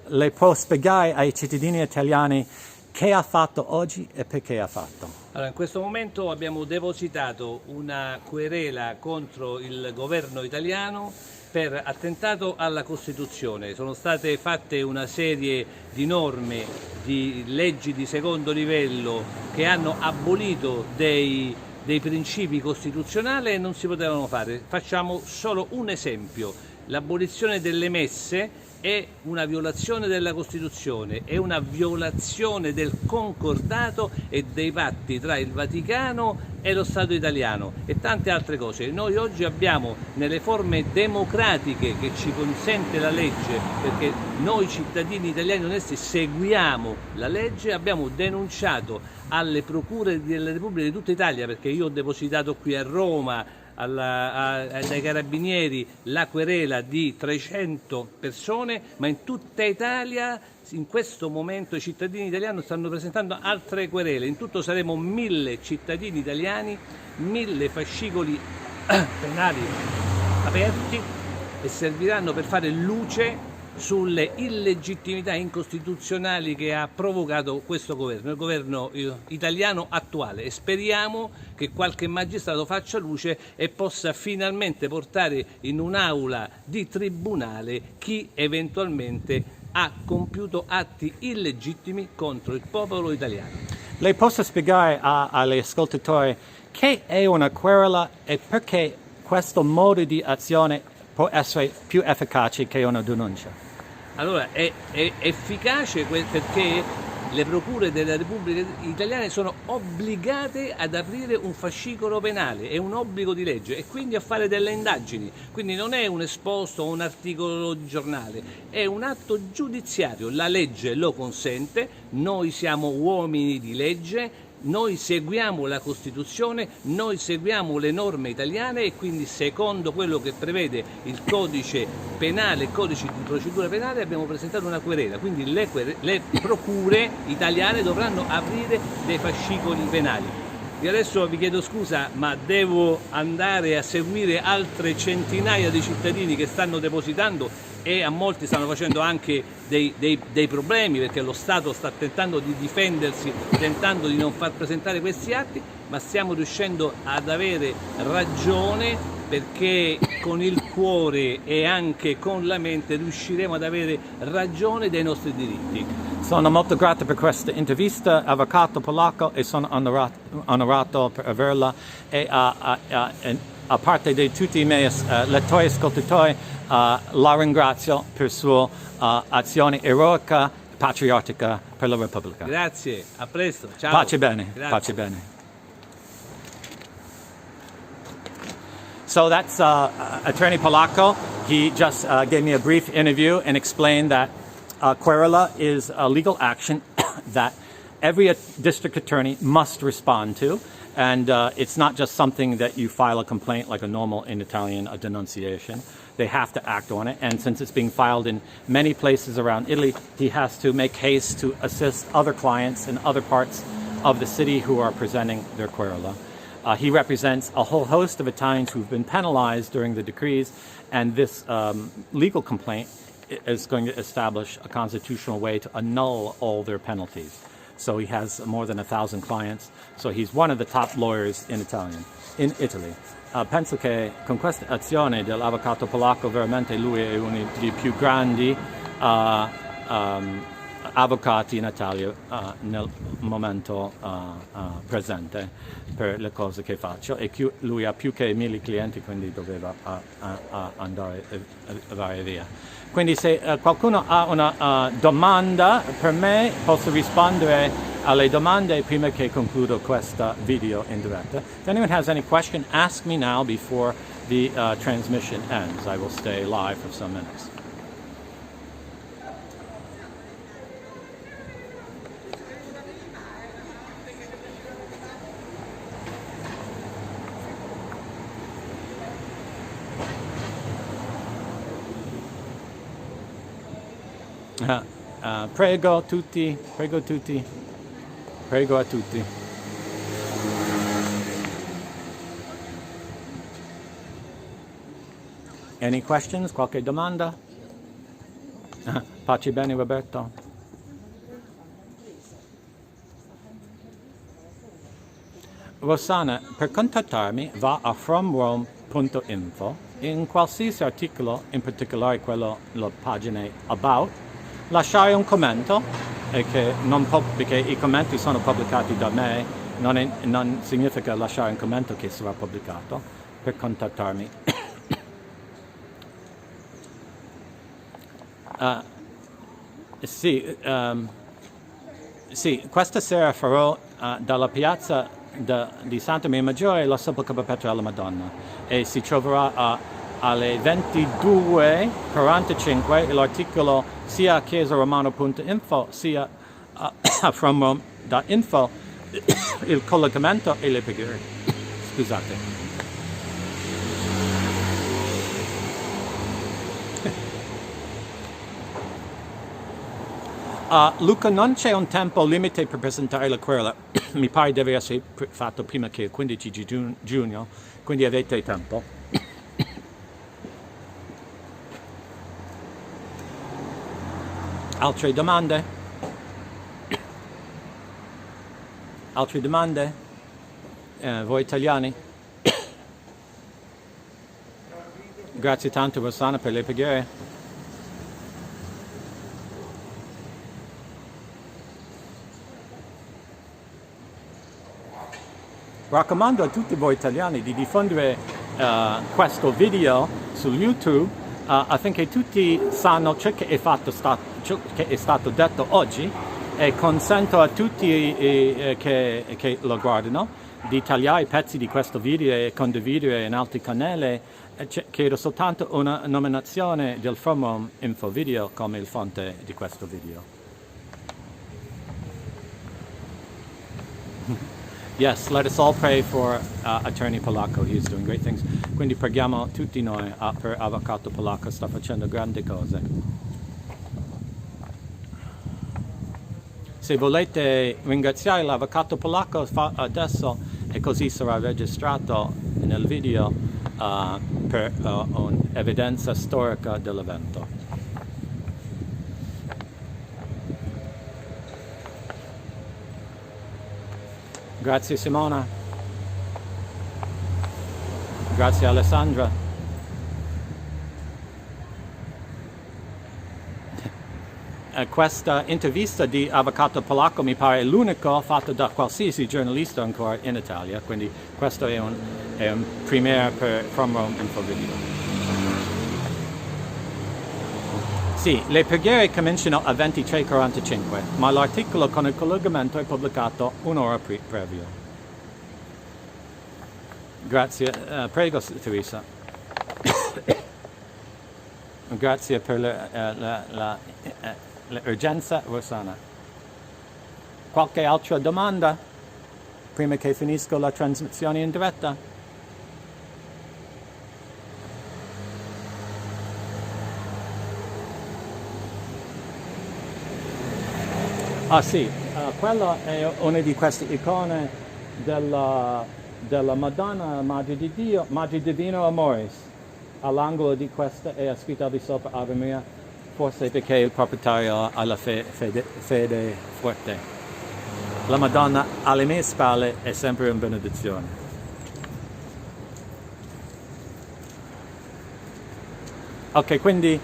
Le può spiegare ai cittadini italiani che ha fatto oggi e perché ha fatto? Allora, in questo momento abbiamo depositato una querela contro il governo italiano per attentato alla Costituzione. Sono state fatte una serie di norme, di leggi di secondo livello che hanno abolito dei principi costituzionali e non si potevano fare. Facciamo solo un esempio: l'abolizione delle messe è una violazione della Costituzione, è una violazione del concordato e dei patti tra il Vaticano e lo Stato italiano e tante altre cose. Noi oggi abbiamo, nelle forme democratiche che ci consente la legge, perché noi cittadini italiani onesti seguiamo la legge, abbiamo denunciato alle procure della Repubblica di tutta Italia, perché io ho depositato qui a Roma dai carabinieri la querela di 300 persone, ma in tutta Italia in questo momento i cittadini italiani stanno presentando altre querele. In tutto saremo 1000 cittadini italiani, 1000 fascicoli penali aperti e serviranno per fare luce sulle illegittimità incostituzionali che ha provocato questo governo, il governo italiano attuale, e speriamo che qualche magistrato faccia luce e possa finalmente portare in un'aula di tribunale chi eventualmente ha compiuto atti illegittimi contro il popolo italiano. Lei possa spiegare agli ascoltatori che è una querela e perché questo modo di azione può essere più efficace che una denuncia? Allora, è efficace perché le procure della Repubblica Italiana sono obbligate ad aprire un fascicolo penale, è un obbligo di legge, e quindi a fare delle indagini. Quindi non è un esposto o un articolo di giornale, è un atto giudiziario. La legge lo consente, noi siamo uomini di legge, noi seguiamo la Costituzione, noi seguiamo le norme italiane e quindi secondo quello che prevede il codice penale, il codice di procedura penale, abbiamo presentato una querela. Quindi le procure italiane dovranno aprire dei fascicoli penali. Io adesso vi chiedo scusa, ma devo andare a seguire altre centinaia di cittadini che stanno depositando e a molti stanno facendo anche dei problemi, perché lo Stato sta tentando di difendersi, tentando di non far presentare questi atti, ma stiamo riuscendo ad avere ragione, perché con il cuore e anche con la mente riusciremo ad avere ragione dei nostri diritti. Sono molto grato per questa intervista, avvocato polacco, e sono onorato per averla, e a parte di tutti i miei lettori e ascoltatori la ringrazio per sua azione eroica, patriottica per la Repubblica. Grazie, a presto, ciao. Pace bene, Grazie. pace bene. So that's Attorney Polacco. He just gave me a brief interview and explained that Querela is a legal action that every district attorney must respond to. And it's not just something that you file a complaint like a normal, in Italian, a denunciation. They have to act on it. And since it's being filed in many places around Italy, he has to make haste to assist other clients in other parts of the city who are presenting their querela. He represents a whole host of Italians who've been penalized during the decrees, and this legal complaint is going to establish a constitutional way to annul all their penalties. So he has more than 1,000 clients, so he's one of the top lawyers in Italy. Penso che con questa azione dell'avvocato polacco veramente lui è uno dei più grandi avvocati in Italia nel momento presente per le cose che faccio, e lui ha più che 1000 clienti, quindi doveva andare e via. Quindi se qualcuno ha una domanda per me, posso rispondere alle domande prima che concludo questa video in diretta. If anyone has any question, ask me now before the transmission ends. I will stay live for some minutes. Prego a tutti. Any questions? Qualche domanda? Pace bene, Roberto? Rossana, per contattarmi va a FromRome.Info. In qualsiasi articolo, in particolare quello, le pagine About, lasciare un commento, perché i commenti sono pubblicati da me, non significa lasciare un commento che sarà pubblicato, per contattarmi. Sì, questa sera farò dalla piazza di Santa Maria Maggiore la sepolcro perpetua alla Madonna, e si troverà alle 22:45 l'articolo sia a chiesaromano.info sia a FromRome.Info, il collegamento e le preghiere. Scusate. Luca, non c'è un tempo limite per presentare la querela. Mi pare deve essere fatto prima che il 15 giugno, quindi avete tempo. Altre domande? Altre domande? Voi italiani? Grazie tanto, Rossana, per le preghiere. Raccomando a tutti voi italiani di diffondere questo video su YouTube affinché tutti sanno ciò che è stato detto oggi, e consento a tutti che lo guardano di tagliare pezzi di questo video e condividere in altri canali. Chiedo soltanto una nominazione del FromRome.Info video come il fonte di questo video. Yes, let us all pray for Attorney Polacco. He is doing great things. Quindi preghiamo tutti noi per Avvocato Polacco, sta facendo grandi cose. Se volete ringraziare l'Avvocato Polacco, adesso, e così sarà registrato nel video per un'evidenza storica dell'evento. Grazie Simona, grazie Alessandra. Questa intervista di Avvocato Polacco mi pare l'unico fatto da qualsiasi giornalista ancora in Italia, quindi questo è un premiere per FromRome.Info video. Sì, le preghiere cominciano a 23:45, ma l'articolo con il collegamento è pubblicato un'ora previo. Grazie, prego Teresa. Grazie per l'urgenza, Rossana. Qualche altra domanda prima che finisco la trasmissione in diretta? Ah sì, quella è una di queste icone della Madonna, Madre di Dio, Madre Divino Amoris. All'angolo di questa è scritto di sopra Ave Maria, forse perché il proprietario ha la fede forte. La Madonna alle mie spalle è sempre in benedizione. Ok, quindi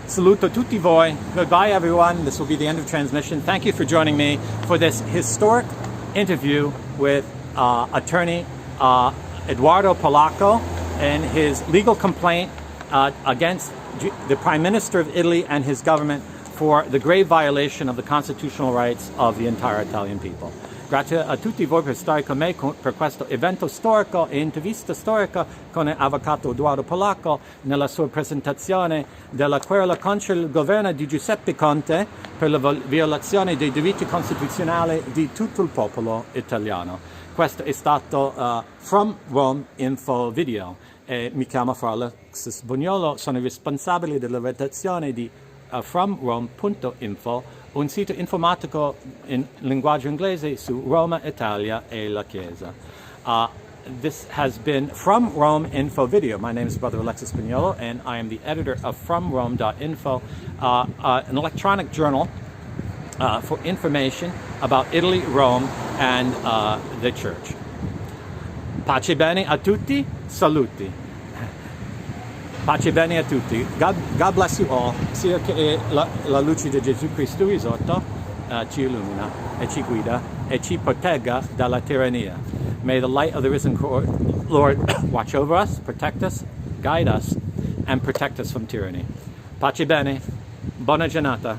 Saluto tutti voi. Goodbye, everyone. This will be the end of transmission. Thank you for joining me for this historic interview with attorney Eduardo Polacco and his legal complaint against the Prime Minister of Italy and his government for the grave violation of the constitutional rights of the entire Italian people. Grazie a tutti voi per stare con me per questo evento storico e intervista storica con l'avvocato Eduardo Polacco nella sua presentazione della querela contro il governo di Giuseppe Conte per la violazione dei diritti costituzionali di tutto il popolo italiano. Questo è stato FromRome.Info video. Mi chiamo Alexis Bugnolo, sono responsabile della redazione di FromRome.Info, un sito informatico in linguaggio inglese su Roma, Italia e la Chiesa. This has been From Rome.Info video. My name is Brother Alexis Bugnolo, and I am the editor of FromRome.Info, an electronic journal for information about Italy, Rome, and the Church. Pace bene a tutti, saluti. Pace bene a tutti. God bless you all. Sia che la luce di Gesù Cristo risorto ci illumina e ci guida e ci protegga dalla tirannia. May the light of the risen Lord watch over us, protect us, guide us, and protect us from tyranny. Pace bene. Buona giornata.